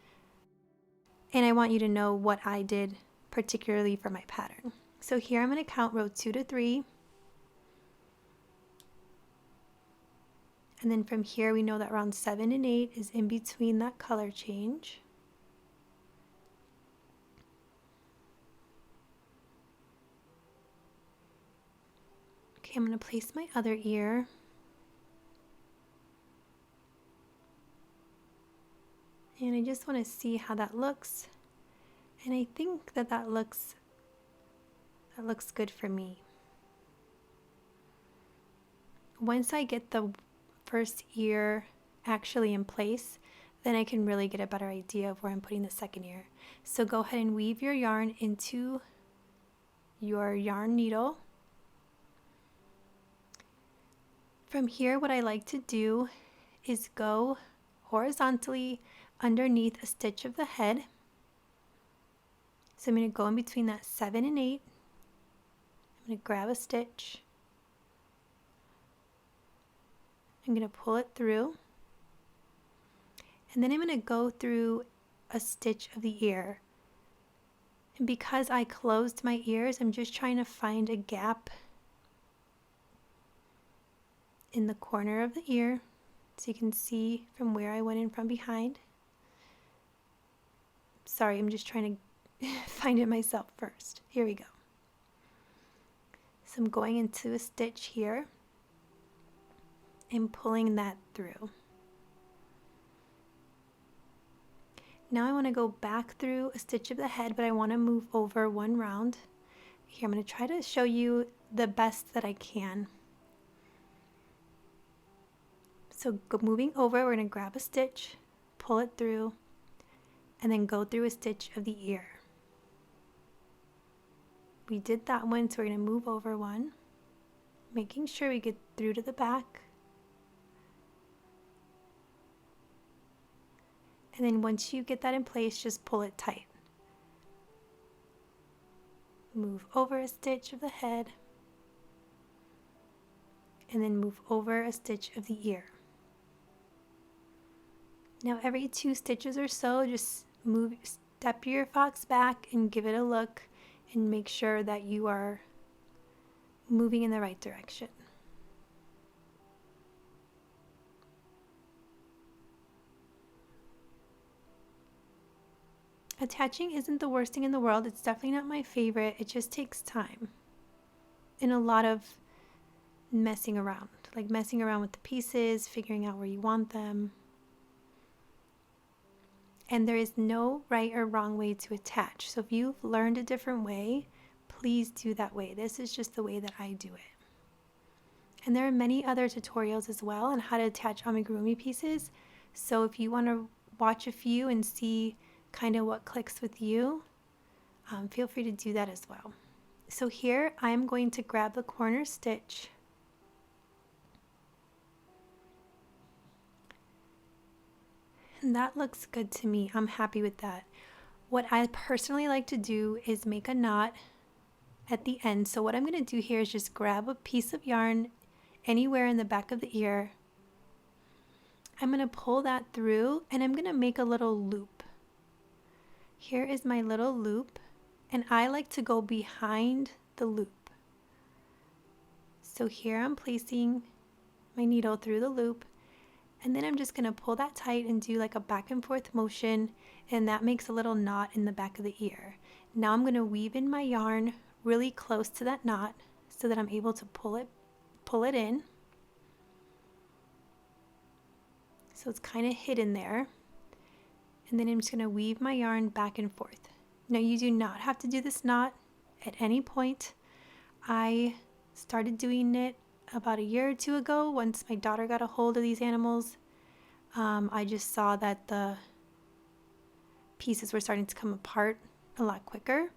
and I want you to know what I did particularly for my pattern. So here I'm going to count row 2 to 3, and then from here we know that round 7 and 8 is in between that color change. Okay, I'm going to place my other ear. And I just want to see how that looks. And I think that looks good for me. Once I get the first ear actually in place, then I can really get a better idea of where I'm putting the second ear. So go ahead and weave your yarn into your yarn needle. From here, what I like to do is go horizontally underneath a stitch of the head. So I'm going to go in between that 7 and 8. I'm going to grab a stitch. I'm going to pull it through. And then I'm going to go through a stitch of the ear. And because I closed my ears, I'm just trying to find a gap in the corner of the ear so you can see from where I went in from behind. Sorry, I'm just trying to find it myself first. Here we go. So I'm going into a stitch here and pulling that through. Now I want to go back through a stitch of the head, but I want to move over one round. Here, I'm going to try to show you the best that I can. So moving over, we're going to grab a stitch, pull it through, and then go through a stitch of the ear. We did that one, so we're going to move over one, making sure we get through to the back. And then once you get that in place, just pull it tight. Move over a stitch of the head, and then move over a stitch of the ear. Now every 2 stitches or so, just step your fox back and give it a look and make sure that you are moving in the right direction. Attaching isn't the worst thing in the world. It's definitely not my favorite. It just takes time and a lot of messing around. like messing around with the pieces, figuring out where you want them. And there is no right or wrong way to attach. So if you've learned a different way, please do that way. This is just the way that I do it. And there are many other tutorials as well on how to attach amigurumi pieces. So if you want to watch a few and see kind of what clicks with you, feel free to do that as well. So here I'm going to grab the corner stitch and that looks good to me. I'm happy with that. What I personally like to do is make a knot at the end. So what I'm going to do here is just grab a piece of yarn anywhere in the back of the ear. I'm going to pull that through and I'm going to make a little loop. Here is my little loop, and I like to go behind the loop. So here I'm placing my needle through the loop, and then I'm just going to pull that tight and do like a back and forth motion, and that makes a little knot in the back of the ear. Now I'm going to weave in my yarn really close to that knot so that I'm able to pull it in. So it's kind of hidden there. And then I'm just going to weave my yarn back and forth. Now you do not have to do this knot at any point. I started doing it about a year or two ago once my daughter got a hold of these animals. I just saw that the pieces were starting to come apart a lot quicker.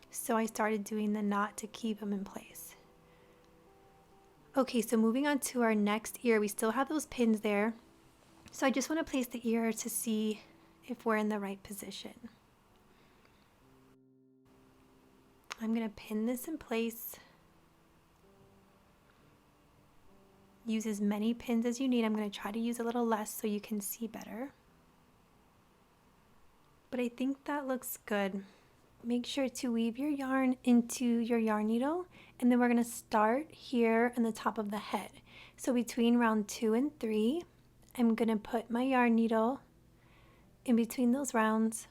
So I started doing the knot to keep them in place. Okay, so moving on to our next ear, we still have those pins there. So I just want to place the ear to see if we're in the right position. I'm going to pin this in place. Use as many pins as you need. I'm going to try to use a little less so you can see better. But I think that looks good. Make sure to weave your yarn into your yarn needle, and then we're going to start here on the top of the head. So between round 2 and 3, I'm going to put my yarn needle in between those rounds,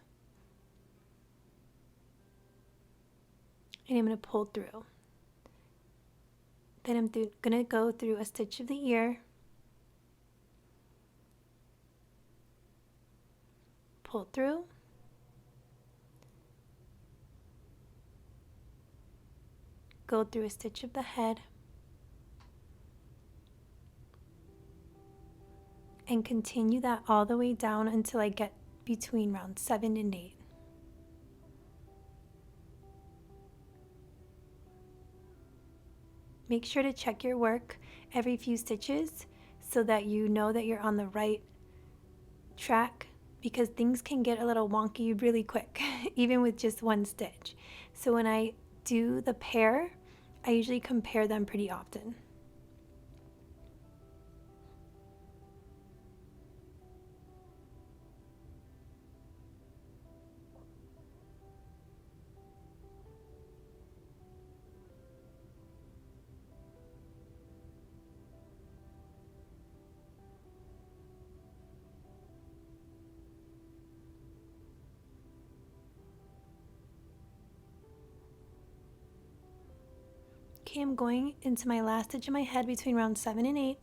and I'm going to pull through. Then I'm going to go through a stitch of the ear, pull through, go through a stitch of the head, and continue that all the way down until I get between round 7 and 8. Make sure to check your work every few stitches so that you know that you're on the right track, because things can get a little wonky really quick, even with just one stitch. So when I do the pair, I usually compare them pretty often. Okay, I'm going into my last stitch of my head between round 7 and 8,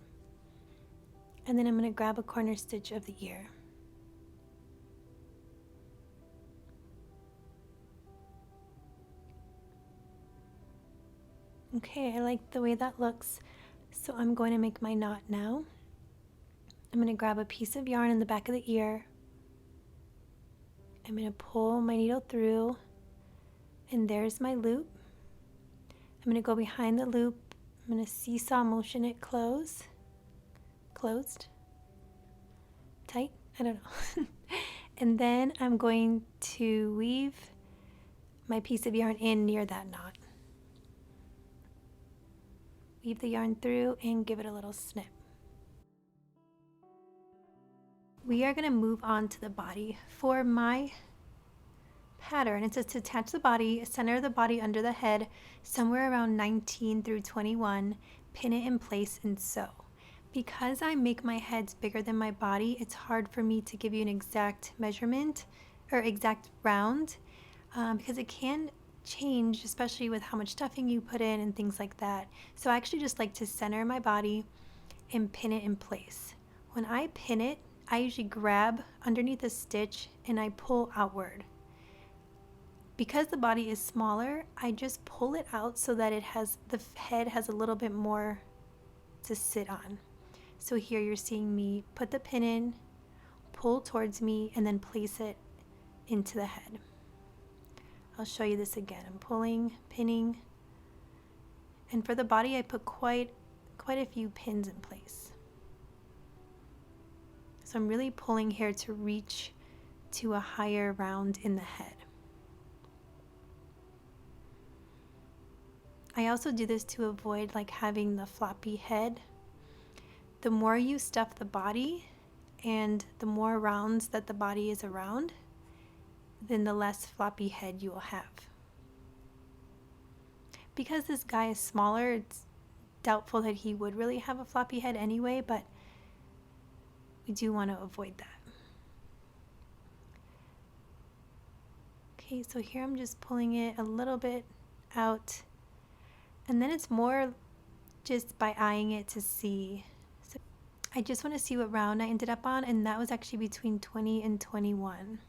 and then I'm going to grab a corner stitch of the ear. Okay, I like the way that looks, so I'm going to make my knot now. I'm going to grab a piece of yarn in the back of the ear. I'm going to pull my needle through, and there's my loop. I'm going to go behind the loop. I'm going to seesaw motion it closed, tight, I don't know. And then I'm going to weave my piece of yarn in near that knot. Weave the yarn through and give it a little snip. We are going to move on to the body. For my pattern, it says to attach the body, center the body under the head, somewhere around 19 through 21, pin it in place and sew. Because I make my heads bigger than my body, it's hard for me to give you an exact measurement or exact round, because it can change, especially with how much stuffing you put in and things like that. So I actually just like to center my body and pin it in place. When I pin it, I usually grab underneath a stitch and I pull outward. Because the body is smaller, I just pull it out so that the head has a little bit more to sit on. So here you're seeing me put the pin in, pull towards me, and then place it into the head. I'll show you this again. I'm pulling, pinning, and for the body I put quite a few pins in place. So I'm really pulling here to reach to a higher round in the head. I also do this to avoid like having the floppy head. The more you stuff the body and the more rounds that the body is around, then the less floppy head you will have. Because this guy is smaller, it's doubtful that he would really have a floppy head anyway, but we do want to avoid that. Okay, so here I'm just pulling it a little bit out, and then it's more just by eyeing it to see. So I just want to see what round I ended up on, and that was actually between 20 and 21.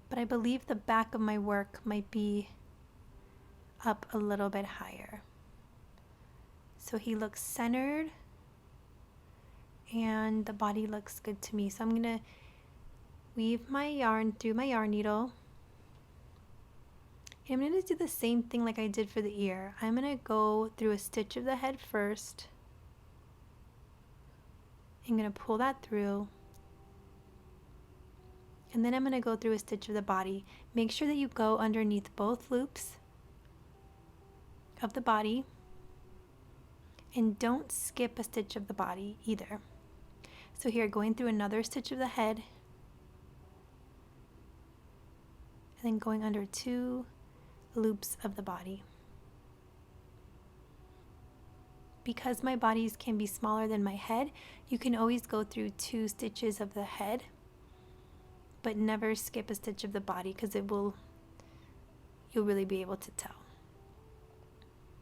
But I believe the back of my work might be up a little bit higher. So he looks centered and the body looks good to me. So I'm gonna weave my yarn through my yarn needle. And I'm gonna do the same thing like I did for the ear. I'm gonna go through a stitch of the head first. I'm gonna pull that through. And then I'm gonna go through a stitch of the body. Make sure that you go underneath both loops of the body. And don't skip a stitch of the body either. So here, going through another stitch of the head, and then going under 2 loops of the body. Because my bodies can be smaller than my head, you can always go through 2 stitches of the head, but never skip a stitch of the body because you'll really be able to tell.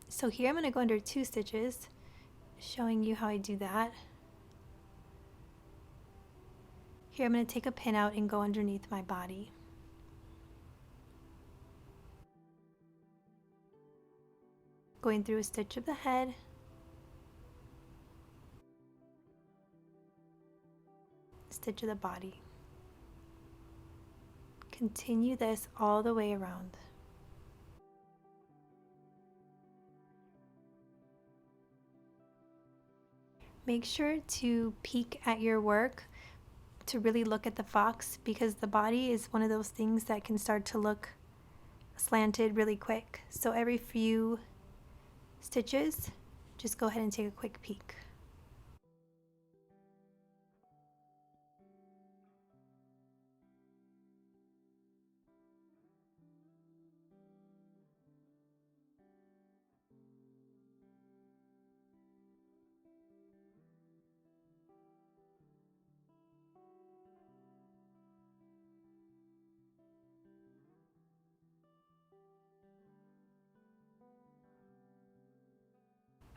So here I'm going to go under 2 stitches, showing you how I do that. Here I'm going to take a pin out and go underneath my body. Going through a stitch of the head, stitch of the body. Continue this all the way around. Make sure to peek at your work to really look at the fox, because the body is one of those things that can start to look slanted really quick. So every few stitches, just go ahead and take a quick peek.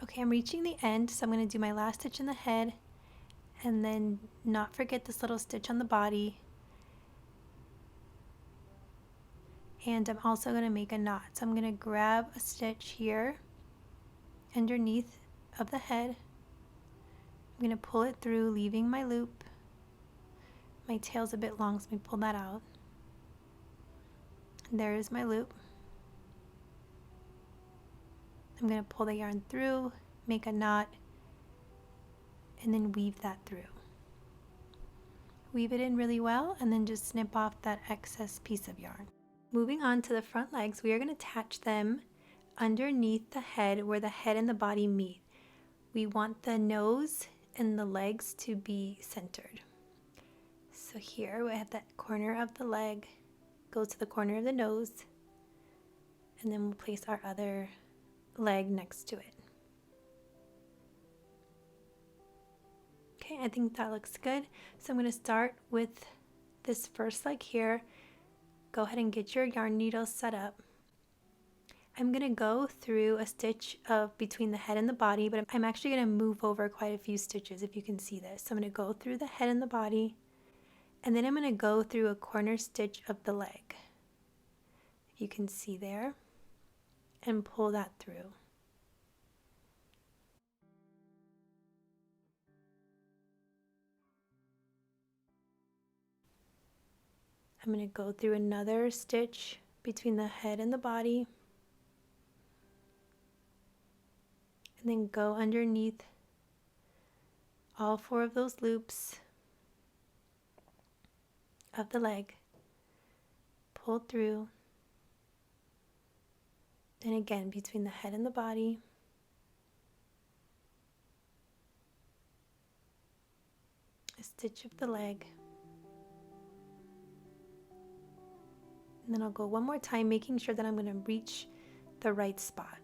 Okay, I'm reaching the end, so I'm going to do my last stitch in the head and then not forget this little stitch on the body. And I'm also going to make a knot. So I'm going to grab a stitch here underneath of the head. I'm going to pull it through, leaving my loop. My tail's a bit long, so let me pull that out. And there is my loop. I'm going to pull the yarn through, make a knot, and then weave that through. Weave it in really well, and then just snip off that excess piece of yarn. Moving on to the front legs, we are going to attach them underneath the head where the head and the body meet. We want the nose and the legs to be centered. So here we have that corner of the leg, goes to the corner of the nose, and then we'll place our other leg next to it. Okay, I think that looks good. So I'm going to start with this first leg here. Go ahead and get your yarn needle set up. I'm going to go through a stitch of between the head and the body, but I'm actually going to move over quite a few stitches if you can see this. So I'm going to go through the head and the body, and then I'm going to go through a corner stitch of the leg, if you can see there, and pull that through. I'm going to go through another stitch between the head and the body, and then go underneath all 4 of those loops of the leg, pull through, and again between the head and the body, a stitch of the leg, and then I'll go one more time, making sure that I'm going to reach the right spot.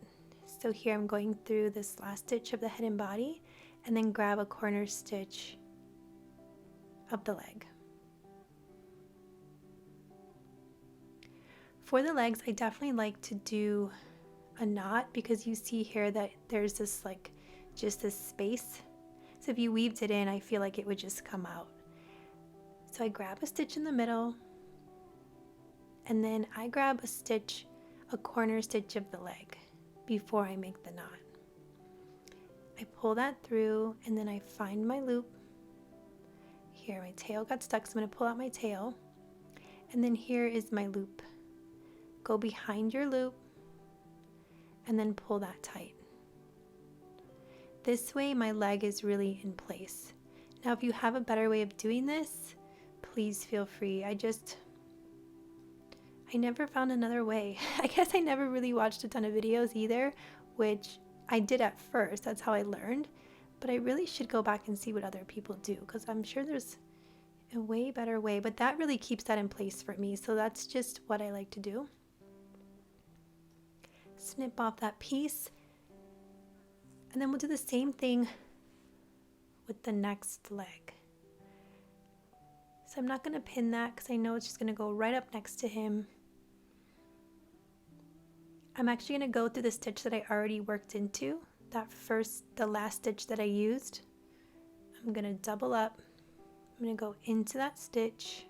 So here I'm going through this last stitch of the head and body, and then grab a corner stitch of the leg. For the legs, I definitely like to do a knot, because you see here that there's this just this space. So if you weaved it in, I feel like it would just come out. So I grab a stitch in the middle, and then I grab a corner stitch of the leg before I make the knot. I pull that through, and then I find my loop. Here, my tail got stuck, so I'm going to pull out my tail, and then here is my loop. Go behind your loop, and then pull that tight. This way my leg is really in place. Now if you have a better way of doing this, please feel free. I never found another way. I guess I never really watched a ton of videos either, which I did at first. That's how I learned. But I really should go back and see what other people do, because I'm sure there's a way better way. But that really keeps that in place for me. So that's just what I like to do. Snip off that piece. And then we'll do the same thing with the next leg. So I'm not going to pin that because I know it's just going to go right up next to him. I'm actually going to go through the stitch that I already worked into, the last stitch that I used. I'm going to double up. I'm going to go into that stitch.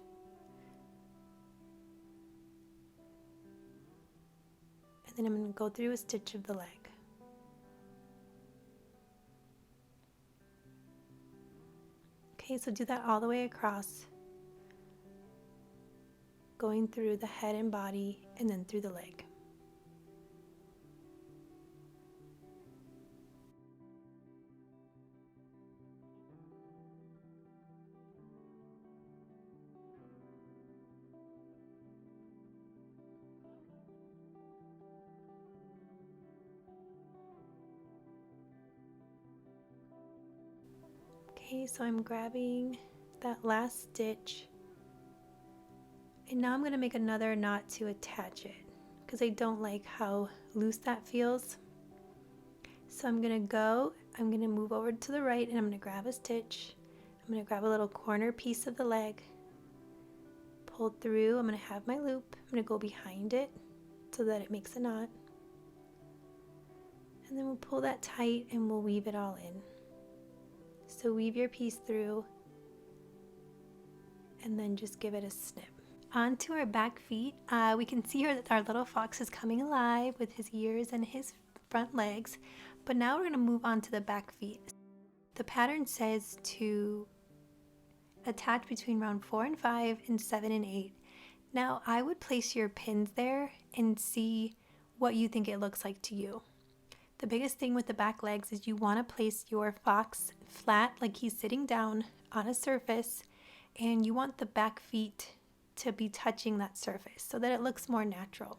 And then I'm going to go through a stitch of the leg. Okay, so do that all the way across, going through the head and body and then through the leg. Okay, so I'm grabbing that last stitch, and now I'm going to make another knot to attach it because I don't like how loose that feels. So I'm going to move over to the right, and I'm going to grab a stitch. I'm going to grab a little corner piece of the leg, pull through. I'm going to have my loop. I'm going to go behind it so that it makes a knot, and then we'll pull that tight and we'll weave it all in. So weave your piece through and then just give it a snip. Onto our back feet, we can see here that our little fox is coming alive with his ears and his front legs, but now we're going to move on to the back feet. The pattern says to attach between round 4 and 5 and 7 and 8. Now I would place your pins there and see what you think it looks like to you. The biggest thing with the back legs is you want to place your fox flat, like he's sitting down on a surface, and you want the back feet to be touching that surface so that it looks more natural.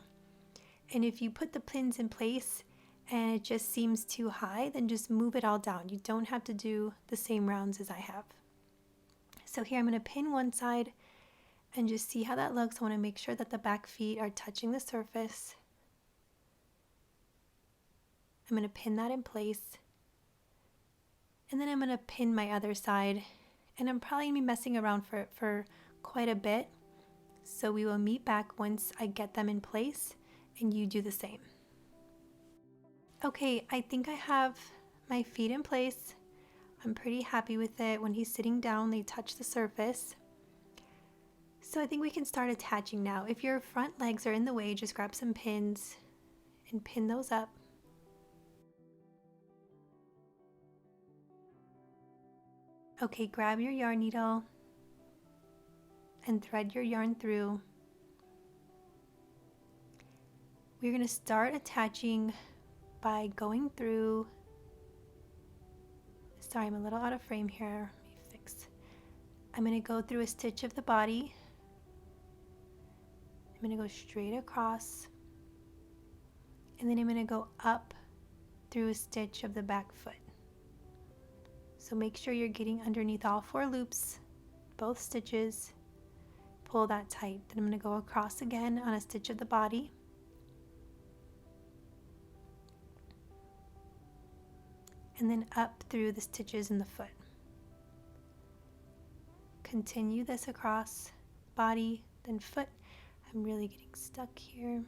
And if you put the pins in place and it just seems too high, then just move it all down. You don't have to do the same rounds as I have. So here I'm going to pin one side and just see how that looks. I want to make sure that the back feet are touching the surface. I'm going to pin that in place, and then I'm going to pin my other side, and I'm probably going to be messing around for quite a bit, so we will meet back once I get them in place and you do the same. Okay, I think I have my feet in place. I'm pretty happy with it. When he's sitting down, they touch the surface. So I think we can start attaching now. If your front legs are in the way, just grab some pins and pin those up. Okay, grab your yarn needle and thread your yarn through. We're going to start attaching by going through. Sorry, I'm a little out of frame here. Let me fix. I'm going to go through a stitch of the body. I'm going to go straight across, and then I'm going to go up through a stitch of the back foot. So make sure you're getting underneath all 4 loops, both stitches. Pull that tight. Then I'm going to go across again on a stitch of the body. And then up through the stitches in the foot. Continue this across body, then foot. I'm really getting stuck here.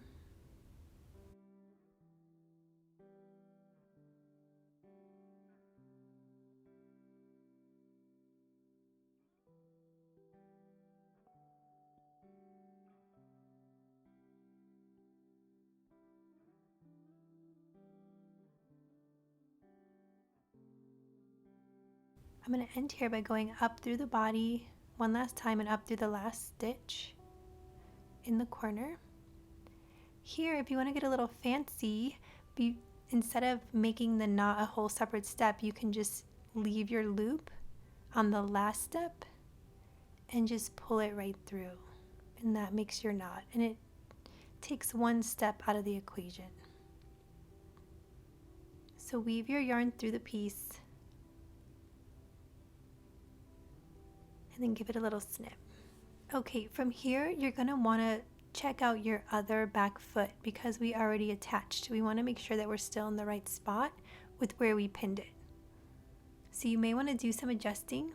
I'm going to end here by going up through the body one last time and up through the last stitch in the corner. Here, if you want to get a little fancy, instead of making the knot a whole separate step, you can just leave your loop on the last step and just pull it right through, and that makes your knot, and it takes one step out of the equation. So weave your yarn through the piece and then give it a little snip. Okay, from here you're going to want to check out your other back foot because we already attached. We want to make sure that we're still in the right spot with where we pinned it. So you may want to do some adjusting.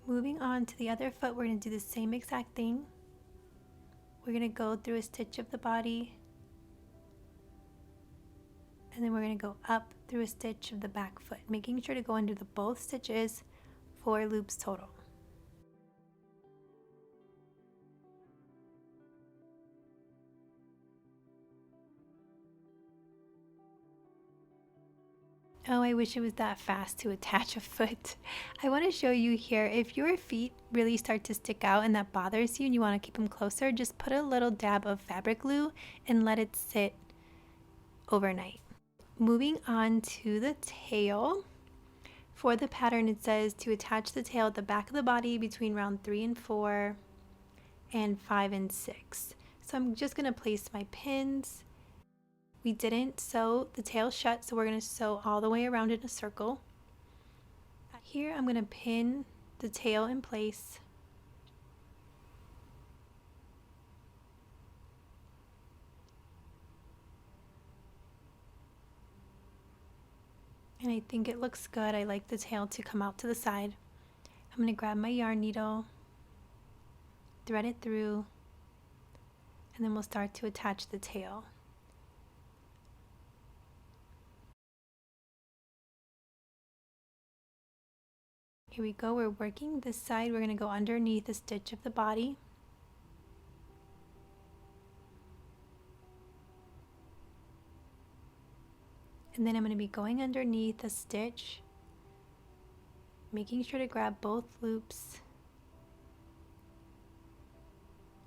Moving on to the other foot, we're going to do the same exact thing. We're going to go through a stitch of the body, and then we're going to go up through a stitch of the back foot, making sure to go under the both stitches, 4 loops total. Oh, I wish it was that fast to attach a foot. I want to show you here, if your feet really start to stick out and that bothers you and you want to keep them closer, just put a little dab of fabric glue and let it sit overnight. Moving on to the tail. For the pattern, it says to attach the tail at the back of the body between round 3 and 4 and 5 and 6. So I'm just going to place my pins. We didn't sew the tail shut, so we're going to sew all the way around in a circle. Here I'm going to pin the tail in place. And I think it looks good. I like the tail to come out to the side. I'm going to grab my yarn needle, thread it through, and then we'll start to attach the tail. Here we go, we're working this side. We're going to go underneath a stitch of the body. And then I'm going to be going underneath a stitch, making sure to grab both loops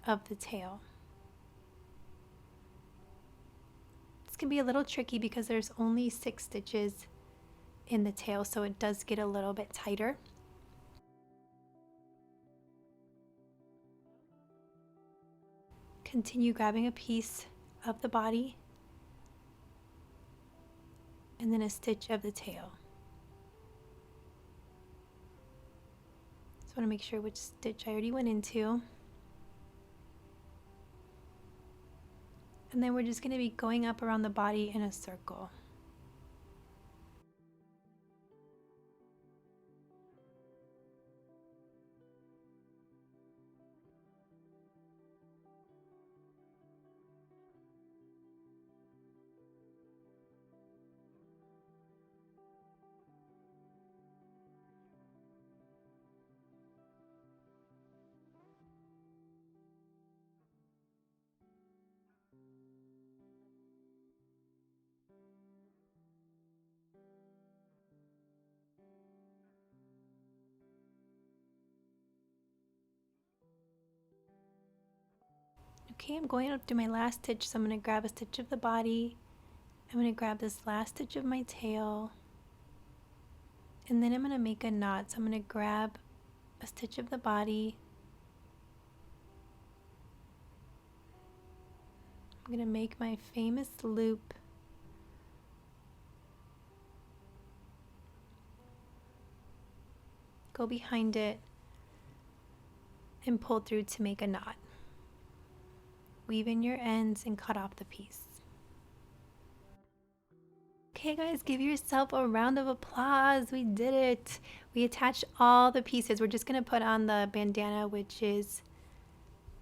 of the tail. This can be a little tricky because there's only 6 stitches in the tail, so it does get a little bit tighter. Continue grabbing a piece of the body and then a stitch of the tail. Just want to make sure which stitch I already went into. And then we're just going to be going up around the body in a circle. Okay, I'm going up to my last stitch, so I'm going to grab a stitch of the body. I'm going to grab this last stitch of my tail, and then I'm going to make a knot. So I'm going to grab a stitch of the body. I'm going to make my famous loop. Go behind it and pull through to make a knot. Weave in your ends and cut off the piece. Okay guys, give yourself a round of applause. We did it. We attached all the pieces. We're just going to put on the bandana, which is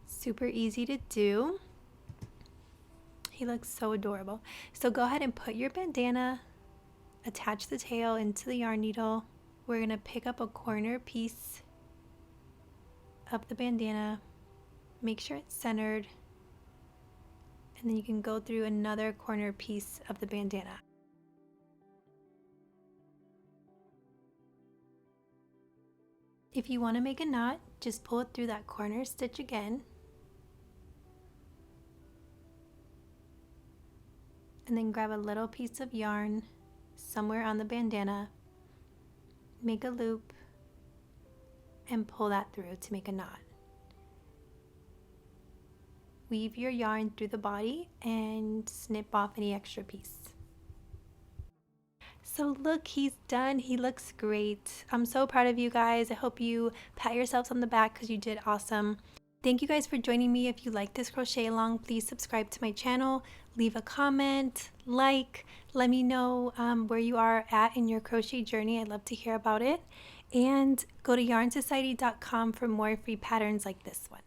super easy to do. He looks so adorable. So go ahead and put your bandana, attach the tail into the yarn needle. We're going to pick up a corner piece of the bandana, make sure it's centered, and then you can go through another corner piece of the bandana. If you want to make a knot, just pull it through that corner stitch again, and then grab a little piece of yarn somewhere on the bandana, make a loop, and pull that through to make a knot. Weave your yarn through the body and snip off any extra piece. So look, he's done. He looks great. I'm so proud of you guys. I hope you pat yourselves on the back because you did awesome. Thank you guys for joining me. If you like this crochet along, please subscribe to my channel, leave a comment, like, let me know where you are at in your crochet journey. I'd love to hear about it. And go to yarnsociety.com for more free patterns like this one.